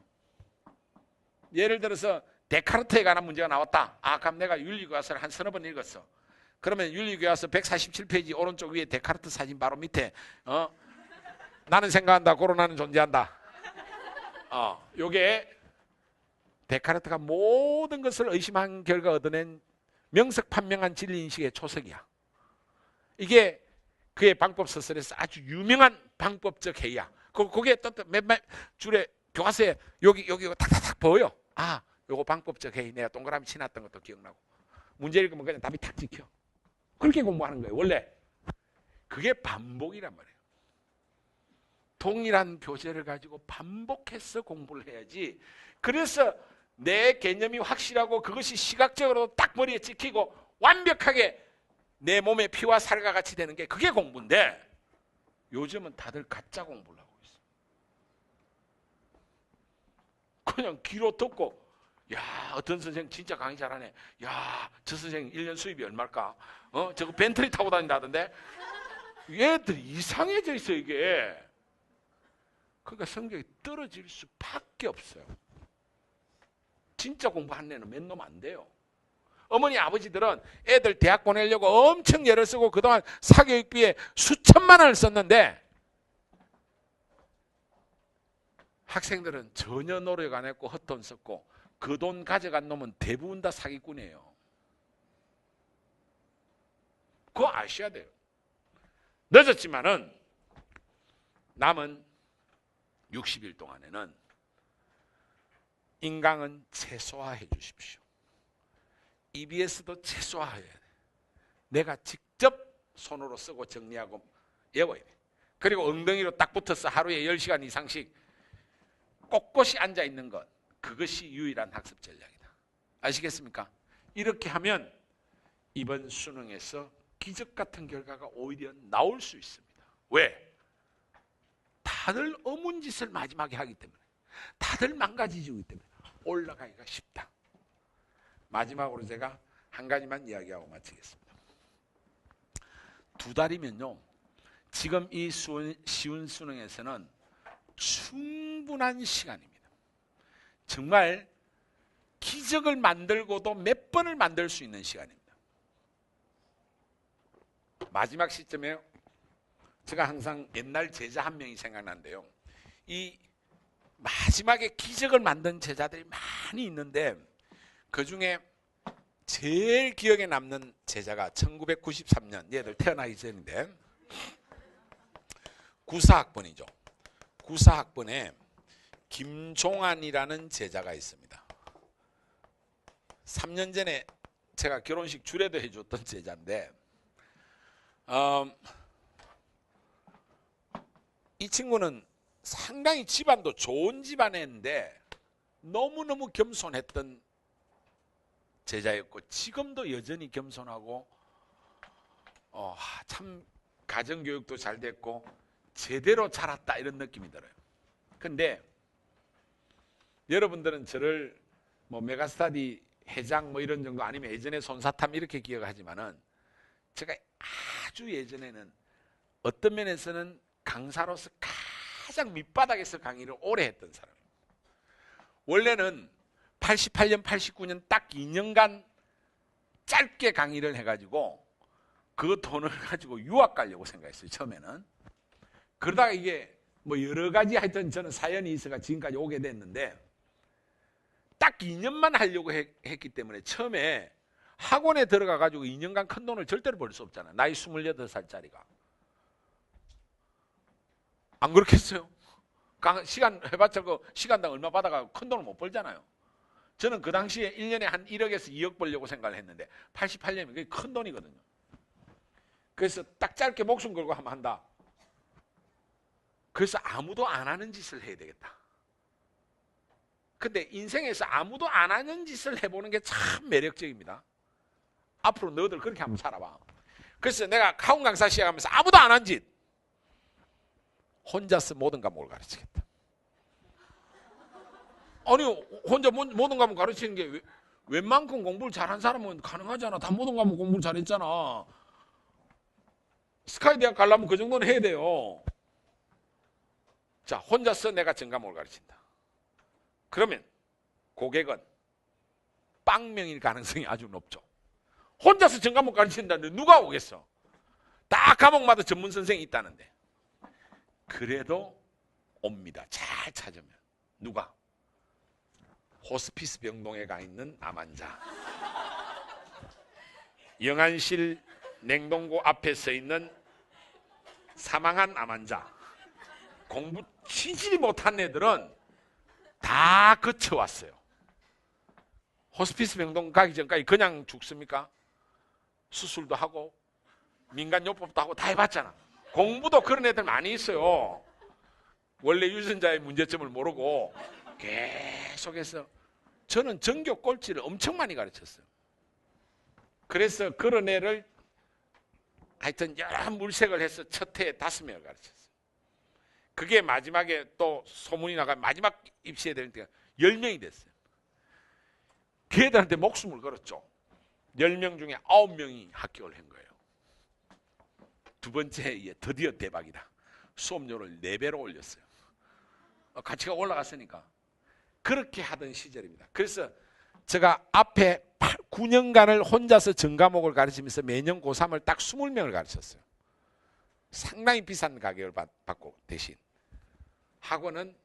예를 들어서 데카르트에 관한 문제가 나왔다. 아, 그럼 내가 윤리교과서를 한 서너 번 읽었어. 그러면 윤리교과서 147페이지 오른쪽 위에 데카르트 사진 바로 밑에 나는 생각한다, 코로나는 존재한다. 요게 데카르트가 모든 것을 의심한 결과 얻어낸 명석판명한 진리인식의 초석이야. 이게 그의 방법 서술에서 아주 유명한 방법적 해이야. 그게 몇 줄에 교과서에 여기 탁탁탁 보여. 아, 요거 방법적 해이. 내가 동그라미 치놨던 것도 기억나고. 문제 읽으면 그냥 답이 탁 찍혀. 그렇게 공부하는 거예요. 원래 그게 반복이란 말이에요. 동일한 교재를 가지고 반복해서 공부를 해야지. 그래서 내 개념이 확실하고 그것이 시각적으로 딱 머리에 찍히고 완벽하게 내 몸에 피와 살과 같이 되는 게 그게 공부인데, 요즘은 다들 가짜 공부를 하고 있어. 그냥 귀로 듣고, 야, 어떤 선생 진짜 강의 잘하네. 야, 저 선생 1년 수입이 얼마일까? 저거 벤틀리 타고 다닌다던데. 얘들이 이상해져 있어, 이게. 그러니까 성적이 떨어질 수밖에 없어요. 진짜 공부한 애는 몇 놈 안 돼요. 어머니 아버지들은 애들 대학 보내려고 엄청 애를 쓰고 그동안 사교육비에 수천만 원을 썼는데, 학생들은 전혀 노력 안 했고 헛돈 썼고 그 돈 가져간 놈은 대부분 다 사기꾼이에요. 그거 아셔야 돼요. 늦었지만은 남은 60일 동안에는 인강은 최소화해 주십시오. EBS도 최소화해야 돼. 내가 직접 손으로 쓰고 정리하고 외워야 돼. 그리고 엉덩이로 딱 붙어서 하루에 10시간 이상씩 꼿꼿이 앉아 있는 것, 그것이 유일한 학습 전략이다. 아시겠습니까? 이렇게 하면 이번 수능에서 기적 같은 결과가 오히려 나올 수 있습니다. 왜? 다들 어문짓을 마지막에 하기 때문에, 다들 망가지기 때문에 올라가기가 쉽다. 마지막으로 제가 한 가지만 이야기하고 마치겠습니다. 2달이면요, 지금 이 쉬운 수능에서는 충분한 시간입니다. 정말 기적을 만들고도 몇 번을 만들 수 있는 시간입니다. 마지막 시점에 제가 항상 옛날 제자 한 명이 생각나는데요. 이 마지막에 기적을 만든 제자들이 많이 있는데, 그 중에 제일 기억에 남는 제자가 1993년, 얘들 태어나기 전인데 94학번이죠. 94학번에 김종환이라는 제자가 있습니다. 3년 전에 제가 결혼식 주례도 해줬던 제자인데, 이 친구는 상당히 집안도 좋은 집안이었는데 너무너무 겸손했던 제자였고, 지금도 여전히 겸손하고 참 가정교육도 잘 됐고 제대로 자랐다, 이런 느낌이 들어요. 근데 여러분들은 저를 뭐 메가스터디 회장 뭐 이런 정도, 아니면 예전에 손사탐 이렇게 기억하지만은, 제가 아주 예전에는 어떤 면에서는 강사로서 가장 밑바닥에서 강의를 오래 했던 사람입니다. 원래는 88년, 89년 딱 2년간 짧게 강의를 해가지고 그 돈을 가지고 유학 가려고 생각했어요. 처음에는. 그러다가 이게 뭐 여러 가지 하여튼 저는 사연이 있어가 지금까지 오게 됐는데 딱 2년만 하려고 했기 때문에 처음에 학원에 들어가 가지고 2년간 큰 돈을 절대로 벌 수 없잖아. 나이 28살짜리가. 안 그렇겠어요? 시간 해봤자 그 시간당 얼마 받아가 큰 돈을 못 벌잖아요. 저는 그 당시에 1년에 한 1억에서 2억 벌려고 생각을 했는데 88년이면 그게 큰 돈이거든요. 그래서 딱 짧게 목숨 걸고 하면 한다. 그래서 아무도 안 하는 짓을 해야 되겠다. 근데 인생에서 아무도 안 하는 짓을 해보는 게 참 매력적입니다. 앞으로 너희들 그렇게 한번 살아봐. 그래서 내가 학원 강사 시작하면서 아무도 안 한 짓, 혼자서 모든 과목을 가르치겠다. 아니 혼자 모든 과목 가르치는 게 웬만큼 공부를 잘한 사람은 가능하잖아. 다 모든 과목 공부를 잘했잖아. 스카이 대학 가려면 그 정도는 해야 돼요. 자, 혼자서 내가 전 과목을 가르친다. 그러면 고객은 빵명일 가능성이 아주 높죠. 혼자서 전 과목 가르친다는데 누가 오겠어? 다 과목마다 전문 선생이 있다는데. 그래도 옵니다. 잘 찾으면. 누가? 호스피스 병동에 가 있는 암 환자. 영안실 냉동고 앞에 서 있는 사망한 암 환자. 공부 치지 못한 애들은 다 거쳐왔어요. 호스피스 병동 가기 전까지 그냥 죽습니까? 수술도 하고 민간요법도 하고 다 해봤잖아. 공부도 그런 애들 많이 있어요. 원래 유전자의 문제점을 모르고 계속해서. 저는 전교 꼴찌를 엄청 많이 가르쳤어요. 그래서 그런 애를 하여튼 여러 물색을 해서 첫 해에 5명을 가르쳤어요. 그게 마지막에 또 소문이 나가 마지막 입시에 될 때가 10명이 됐어요. 그 애들한테 목숨을 걸었죠. 10명 중에 9명이 합격을 한 거예요. 두 번째 해에 드디어 대박이다. 수업료를 4배로 올렸어요. 가치가 올라갔으니까. 그렇게 하던 시절입니다. 그래서 제가 앞에 9년간을 혼자서 전과목을 가르치면서 매년 고3을 딱 20명을 가르쳤어요. 상당히 비싼 가격을 받고 대신 학원은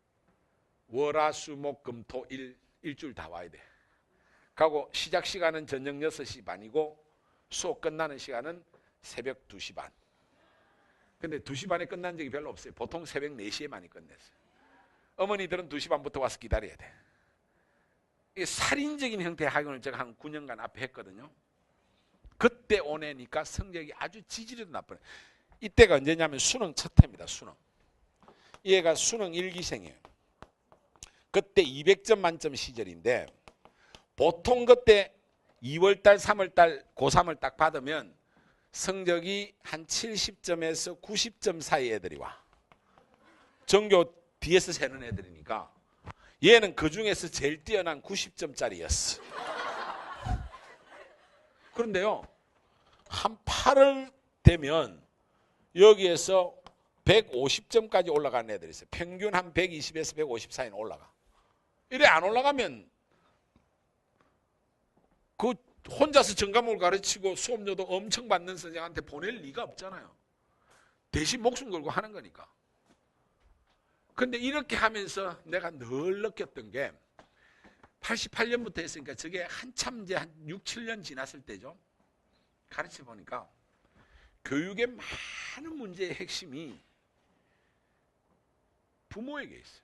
월화수목금토 일주일 다 와야 돼. 그리고 시작 시간은 저녁 6시 반이고 수업 끝나는 시간은 새벽 2시 반. 근데 2시 반에 끝난 적이 별로 없어요. 보통 새벽 4시에 많이 끝냈어요. 어머니들은 2시 반부터 와서 기다려야 돼. 이게 살인적인 형태의 학원을 제가 한 9년간 앞에 했거든요. 그때 오내니까 성적이 아주 지지리도 나쁘네. 이때가 언제냐면 수능 첫 해입니다. 수능. 얘가 수능 1기생이에요. 그때 200점 만점 시절인데 보통 그때 2월달 3월달 고3을 딱 받으면 성적이 한 70점에서 90점 사이 애들이 와. 전교 뒤에서 세는 애들이니까 얘는 그 중에서 제일 뛰어난 90점짜리였어. 그런데요, 한 8월 되면 여기에서 150점까지 올라가는 애들이 있어요. 평균 한 120에서 150 사이는 올라가. 이래 안 올라가면 그 혼자서 전과목을 가르치고 수업료도 엄청 받는 선생한테 보낼 리가 없잖아요. 대신 목숨 걸고 하는 거니까. 근데 이렇게 하면서 내가 늘 느꼈던 게 88년부터 했으니까 저게 한참 이제 한 6, 7년 지났을 때죠. 가르쳐 보니까 교육의 많은 문제의 핵심이 부모에게 있어요.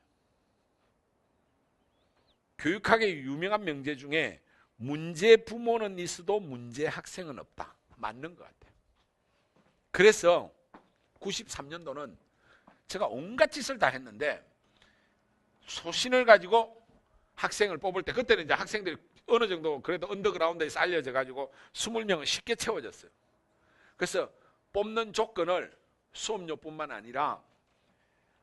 교육학의 유명한 명제 중에 문제 부모는 있어도 문제 학생은 없다. 맞는 것 같아요. 그래서 93년도는 제가 온갖 짓을 다 했는데 소신을 가지고 학생을 뽑을 때 그때는 이제 학생들이 어느 정도 그래도 언더그라운드에서 알려져 가지고 20명은 쉽게 채워졌어요. 그래서 뽑는 조건을 수업료뿐만 아니라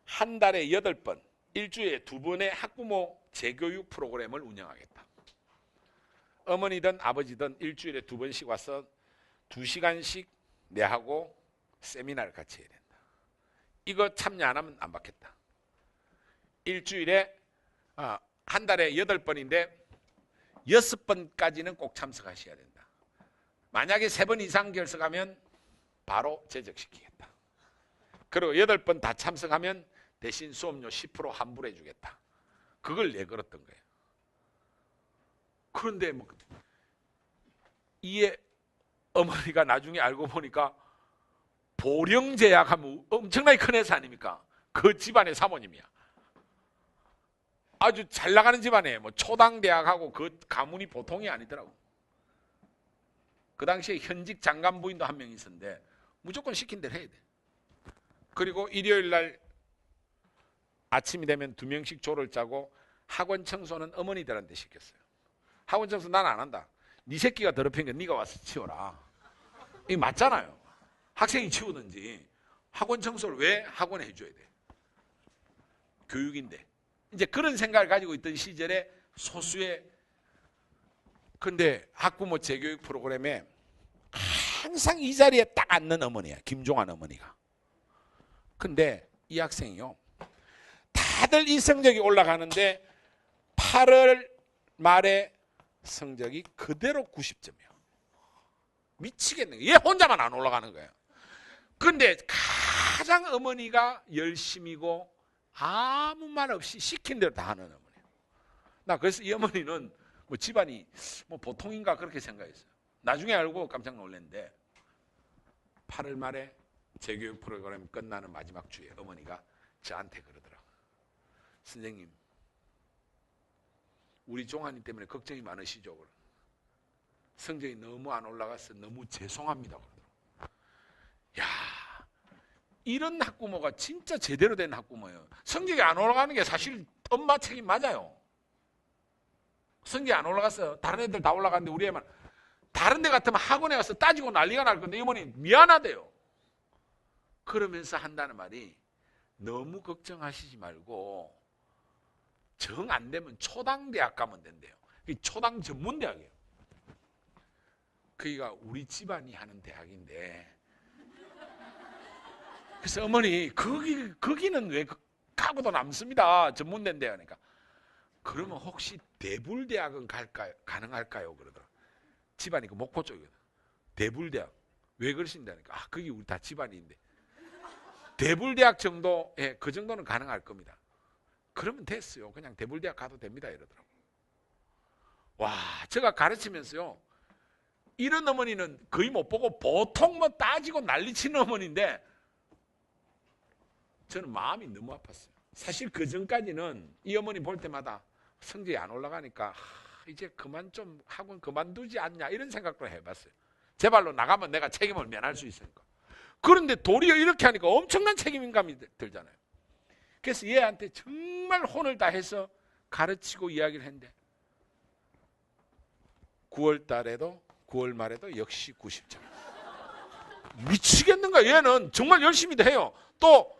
한 달에 8번, 일주일에 2번의 학부모 재교육 프로그램을 운영하겠다. 어머니든 아버지든 일주일에 2번씩 와서 2시간씩 내하고 세미나를 같이 해야 된다. 이거 참여 안 하면 안 받겠다. 일주일에 한 달에 8번인데 6번까지는 꼭 참석하셔야 된다. 만약에 3번 이상 결석하면 바로 제적시키겠다. 그리고 8번 다 참석하면 대신 수업료 10% 환불해 주겠다. 그걸 내걸었던 거예요. 그런데 뭐 이에 어머니가 나중에 알고 보니까 보령제약하면 엄청나게 큰 회사 아닙니까? 그 집안의 사모님이야. 아주 잘 나가는 집안에 뭐 초당대학하고 그 가문이 보통이 아니더라고. 그 당시에 현직 장관 부인도 한 명 있었는데 무조건 시킨 대로 해야 돼. 그리고 일요일 날 아침이 되면 2명씩 조를 짜고 학원 청소는 어머니들한테 시켰어요. 학원 청소 난 안 한다. 네 새끼가 더럽히니까 네가 와서 치워라. 이게 맞잖아요. 학생이 치우든지. 학원 청소를 왜 학원에 해줘야 돼? 교육인데. 이제 그런 생각을 가지고 있던 시절에 소수의, 근데 학부모 재교육 프로그램에 항상 이 자리에 딱 앉는 어머니야. 김종환 어머니가. 근데 이 학생이요, 다들 이 성적이 올라가는데 8월 말에 성적이 그대로 90점이야. 미치겠네. 얘 혼자만 안 올라가는 거예요. 근데 가장 어머니가 열심이고 아무 말 없이 시킨 대로 다 하는 어머니예요. 나 그래서 이 어머니는 뭐 집안이 뭐 보통인가 그렇게 생각했어요. 나중에 알고 깜짝 놀랐는데 8월 말에 재교육 프로그램 끝나는 마지막 주에 어머니가 저한테 그러더라고요. 선생님, 우리 종환이 때문에 걱정이 많으시죠? 성적이 너무 안 올라가서 너무 죄송합니다. 야, 이런 학부모가 진짜 제대로 된 학부모예요. 성적이 안 올라가는 게 사실 엄마 책임 맞아요. 성적이 안 올라갔어요. 다른 애들 다 올라갔는데 우리 애만. 다른 데 같으면 학원에 가서 따지고 난리가 날 건데 이모니 미안하대요. 그러면서 한다는 말이 너무 걱정하시지 말고 정 안 되면 초당대학 가면 된대요. 초당 전문대학이에요. 그기가 우리 집안이 하는 대학인데, 그래서 어머니 거기는 왜 가고도 남습니다. 전문대인데 하니까 그러면 혹시 대불대학은 갈까요? 가능할까요? 그러더라. 집안이 그 목포 쪽이거든. 대불대학 왜 그러신다니까. 아, 거기 우리 다 집안인데 대불대학 정도, 예, 그 정도는 가능할 겁니다. 그러면 됐어요. 그냥 대불대학 가도 됩니다. 이러더라고. 와, 제가 가르치면서요, 이런 어머니는 거의 못 보고 보통 뭐 따지고 난리치는 어머니인데 저는 마음이 너무 아팠어요. 사실 그 전까지는 이 어머니 볼 때마다 성적이 안 올라가니까 이제 그만 좀 학원 그만두지 않냐 이런 생각도 해봤어요. 제 발로 나가면 내가 책임을 면할 수 있으니까. 그런데 도리어 이렇게 하니까 엄청난 책임감이 들잖아요. 그래서 얘한테 정말 혼을 다해서 가르치고 이야기를 했는데 9월 달에도 9월 말에도 역시 90점. 미치겠는가. 얘는 정말 열심히도 해요. 또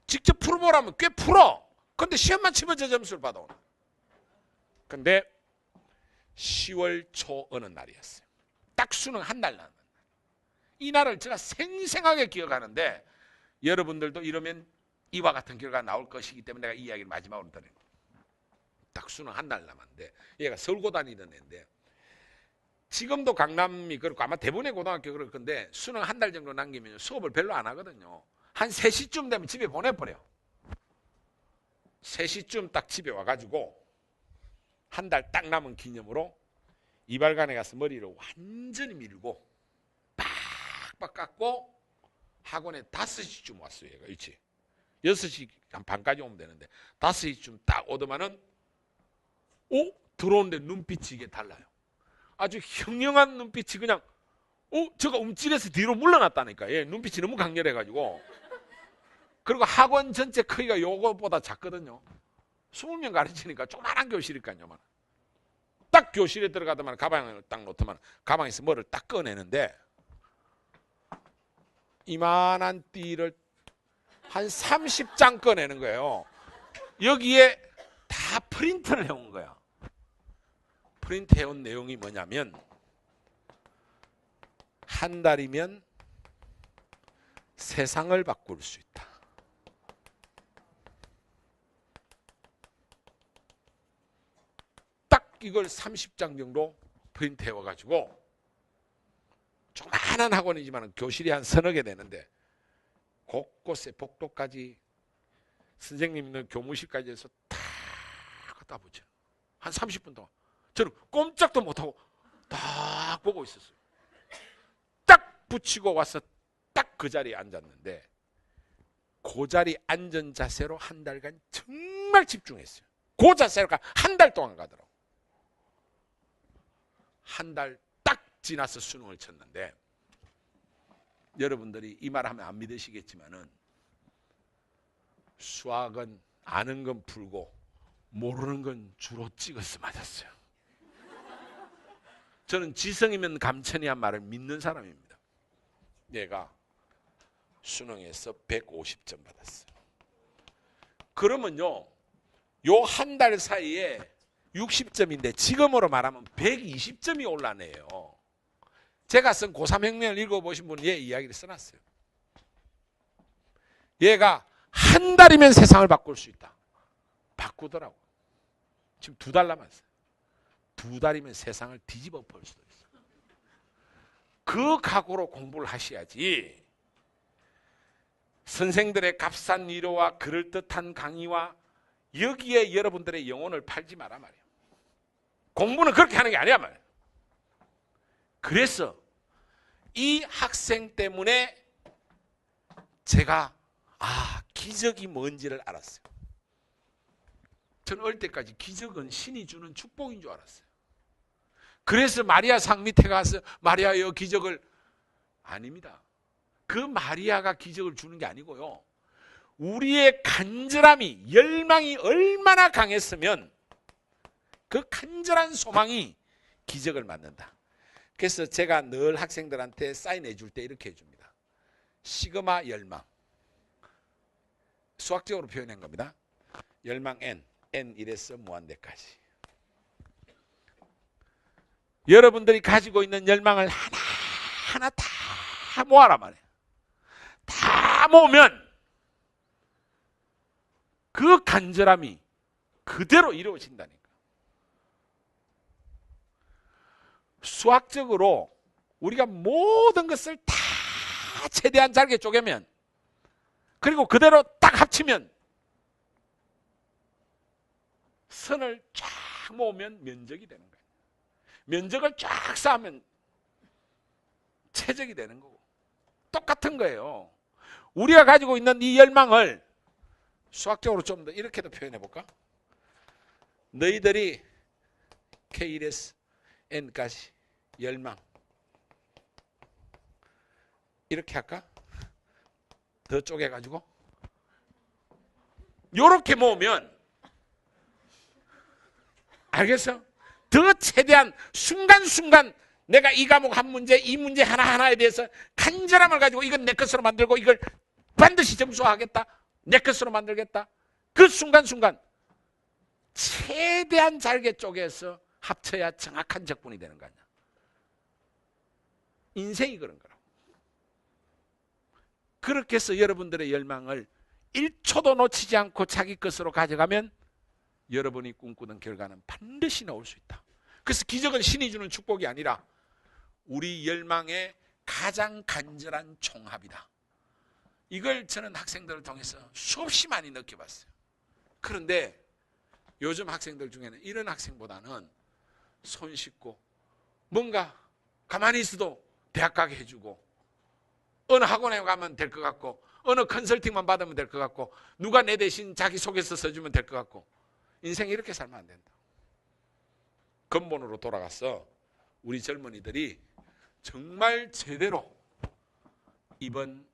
직접 풀어보라면 꽤 풀어. 근데 시험만 치면 저 점수를 받아오는. 근데 10월 초 어느 날이었어요. 딱 수능 한 달 남은 날. 이 날을 제가 생생하게 기억하는데 여러분들도 이러면 이와 같은 결과가 나올 것이기 때문에 내가 이 이야기를 마지막으로 드리는 거예요. 딱 수능 한 달 남았는데 얘가 서울고 다니던 애인데 지금도 강남이 그렇고 아마 대부분의 고등학교 그럴 건데 수능 한 달 정도 남기면 수업을 별로 안 하거든요. 한 3시쯤 되면 집에 보내버려. 3시쯤 딱 집에 와가지고 한 달 딱 남은 기념으로 이발관에 가서 머리를 완전히 밀고 빡빡 깎고 학원에 5시쯤 왔어요. 얘가 일찍 6시 한 반까지 오면 되는데 5시쯤 딱 오더만은 들어오는데 눈빛이 이게 달라요. 아주 형형한 눈빛이 그냥 저가 움찔해서 뒤로 물러났다니까. 예, 눈빛이 너무 강렬해가지고. 그리고 학원 전체 크기가 요거보다 작거든요. 20명 가르치니까 조그만한 교실이니까요. 딱 교실에 들어가더만 가방을 딱 놓더만 가방에서 뭐를 딱 꺼내는데 이만한 띠를 한 30장 꺼내는 거예요. 여기에 다 프린트를 해온 거야. 프린트 해온 내용이 뭐냐면 한 달이면 세상을 바꿀 수 있다. 딱 이걸 30장 정도 프린트 해와가지고 조그마한 학원이지만 교실이 한 서너 개 되는데 곳곳에 복도까지 선생님 있는 교무실까지 해서 다 갖다 붙여. 한 30분 동안 저는 꼼짝도 못하고 딱 보고 있었어요. 딱 붙이고 와서 딱 그 자리에 앉았는데 그 자리 앉은 자세로 한 달간 정말 집중했어요. 그 자세로 한 달 동안 가더라고. 한 달 딱 지나서 수능을 쳤는데 여러분들이 이 말 하면 안 믿으시겠지만은 수학은 아는 건 풀고 모르는 건 주로 찍어서 맞았어요. 저는 지성이면 감천이란 말을 믿는 사람입니다. 얘가 수능에서 150점 받았어요. 그러면요, 요 한 달 사이에 60점인데 지금으로 말하면 120점이 올라네요. 제가 쓴 고3 혁명을 읽어보신 분은 얘 이야기를 써놨어요. 얘가 한 달이면 세상을 바꿀 수 있다. 바꾸더라고. 지금 2달 남았어요. 2달이면 세상을 뒤집어 볼 수도 있어요. 그 각오로 공부를 하셔야지 선생들의 값싼 위로와 그럴듯한 강의와 여기에 여러분들의 영혼을 팔지 마라 말이에요. 공부는 그렇게 하는 게 아니야 말이에요. 그래서 이 학생 때문에 제가 기적이 뭔지를 알았어요. 저는 어릴 때까지 기적은 신이 주는 축복인 줄 알았어요. 그래서 마리아 상 밑에 가서 마리아여 기적을, 아닙니다. 그 마리아가 기적을 주는 게 아니고요. 우리의 간절함이, 열망이 얼마나 강했으면 그 간절한 소망이 기적을 만든다. 그래서 제가 늘 학생들한테 사인해 줄 때 이렇게 해줍니다. 시그마 열망. 수학적으로 표현한 겁니다. 열망 n, n 1에서 무한대까지. 여러분들이 가지고 있는 열망을 하나하나 다 모아라 말이에요. 다 모으면 그 간절함이 그대로 이루어진다니까. 수학적으로 우리가 모든 것을 다 최대한 잘게 쪼개면, 그리고 그대로 딱 합치면, 선을 쫙 모으면 면적이 되는 거예요. 면적을 쫙 쌓으면 최적이 되는 거고. 똑같은 거예요. 우리가 가지고 있는 이 열망을 수학적으로 좀 더 이렇게도 표현해 볼까? 너희들이 K1에서 N까지 열망, 이렇게 할까? 더 쪼개가지고 요렇게 모으면, 알겠어? 더 최대한 순간순간 내가 이 과목 한 문제, 이 문제 하나하나에 대해서 간절함을 가지고 이건 내 것으로 만들고 이걸 반드시 점수화하겠다, 내 것으로 만들겠다. 그 순간순간 최대한 잘게 쪼개서 합쳐야 정확한 적분이 되는 거 아니야. 인생이 그런 거라고. 그렇게 해서 여러분들의 열망을 1초도 놓치지 않고 자기 것으로 가져가면 여러분이 꿈꾸는 결과는 반드시 나올 수 있다. 그래서 기적은 신이 주는 축복이 아니라 우리 열망의 가장 간절한 총합이다. 이걸 저는 학생들을 통해서 수없이 많이 느껴봤어요. 그런데 요즘 학생들 중에는 이런 학생보다는 손 씻고 뭔가 가만히 있어도 대학 가게 해주고, 어느 학원에 가면 될 것 같고, 어느 컨설팅만 받으면 될 것 같고, 누가 내 대신 자기소개서 써주면 될 것 같고, 인생이 이렇게 살면 안 된다. 근본으로 돌아가서 우리 젊은이들이 정말 제대로 이번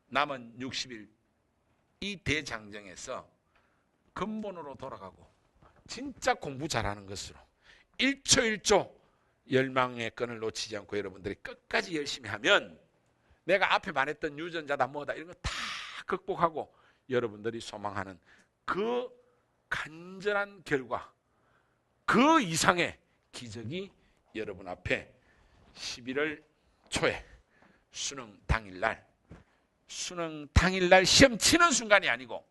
남은 60일 이 대장정에서 근본으로 돌아가고 진짜 공부 잘하는 것으로 1초 1초 열망의 끈을 놓치지 않고 여러분들이 끝까지 열심히 하면 내가 앞에 말했던 유전자다 뭐다 이런 거 다 극복하고 여러분들이 소망하는 그 간절한 결과, 그 이상의 기적이 여러분 앞에 11월 초에 수능 당일날 시험 치는 순간이 아니고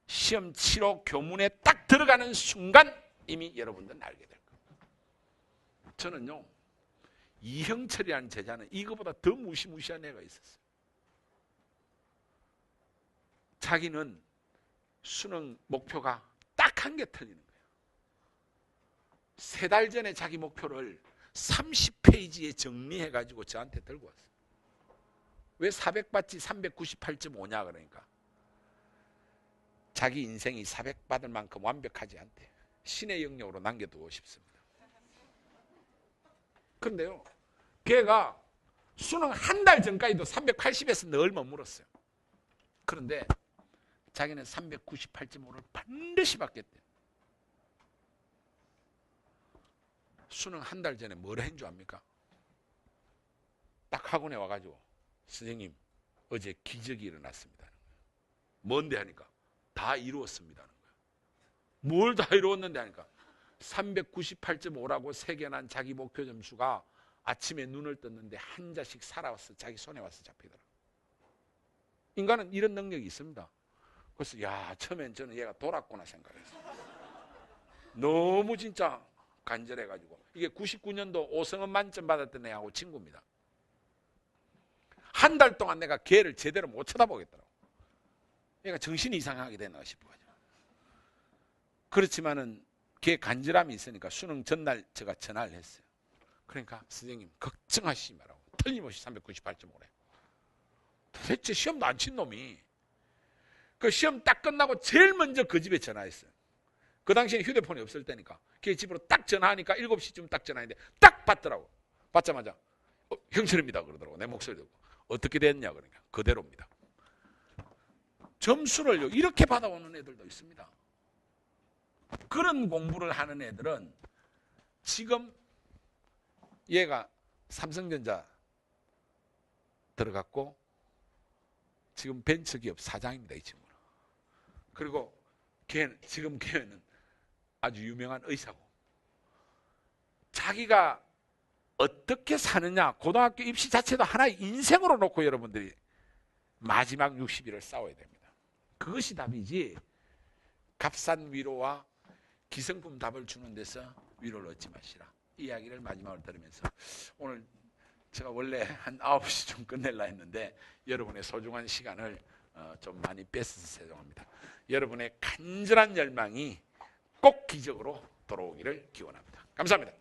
시험 치러 교문에 딱 들어가는 순간 이미 여러분들은 알게 될 겁니다. 저는요, 이형철이라는 제자는 이거보다 더 무시무시한 애가 있었어요. 자기는 수능 목표가 딱 한 개 틀리는 거예요. 3달 전에 자기 목표를 30페이지에 정리해가지고 저한테 들고 왔어요. 왜 400 받지 398.5냐 그러니까 자기 인생이 400 받을 만큼 완벽하지 않대. 신의 영역으로 남겨두고 싶습니다. 그런데요, 걔가 수능 한 달 전까지도 380에서 늘 머물었어요. 그런데 자기는 398.5를 반드시 받겠대. 수능 한 달 전에 뭘 한 줄 압니까? 딱 학원에 와가지고 선생님 어제 기적이 일어났습니다. 뭔데 하니까 다 이루었습니다. 뭘 다 이루었는데 하니까 398.5라고 새겨난 자기 목표 점수가 아침에 눈을 떴는데 한 자씩 살아와서 자기 손에 와서 잡히더라. 인간은 이런 능력이 있습니다. 그래서 야, 처음엔 저는 얘가 돌았구나 생각했어요. 너무 진짜 간절해가지고. 이게 99년도 5성원 만점 받았던 애하고 친구입니다. 한 달 동안 내가 걔를 제대로 못 쳐다보겠더라고. 얘가 정신이 이상하게 됐나 싶어가지고. 그렇지만은 걔 간절함이 있으니까 수능 전날 제가 전화를 했어요. 그러니까 선생님 걱정하시지 말라고. 틀림없이 398.5래. 도대체 시험도 안 친 놈이 그 시험 딱 끝나고 제일 먼저 그 집에 전화했어요. 그 당시에 휴대폰이 없을 때니까 걔 집으로 딱 전화하니까 7시쯤 딱 전화했는데 딱 받더라고. 받자마자 형철입니다 그러더라고. 내 목소리 듣고 어떻게 됐냐 그러니까 그대로입니다. 점수를요 이렇게 받아오는 애들도 있습니다. 그런 공부를 하는 애들은 지금 얘가 삼성전자 들어갔고 지금 벤처기업 사장입니다. 이 친구는. 그리고 지금 걔는 아주 유명한 의사고 자기가 어떻게 사느냐 고등학교 입시 자체도 하나의 인생으로 놓고 여러분들이 마지막 60일을 싸워야 됩니다. 그것이 답이지 값싼 위로와 기성품 답을 주는 데서 위로를 얻지 마시라. 이 이야기를 마지막으로 들으면서 오늘 제가 원래 한 9시쯤 끝내려 했는데 여러분의 소중한 시간을 좀 많이 뺏어서 죄송합니다. 여러분의 간절한 열망이 꼭 기적으로 돌아오기를 기원합니다. 감사합니다.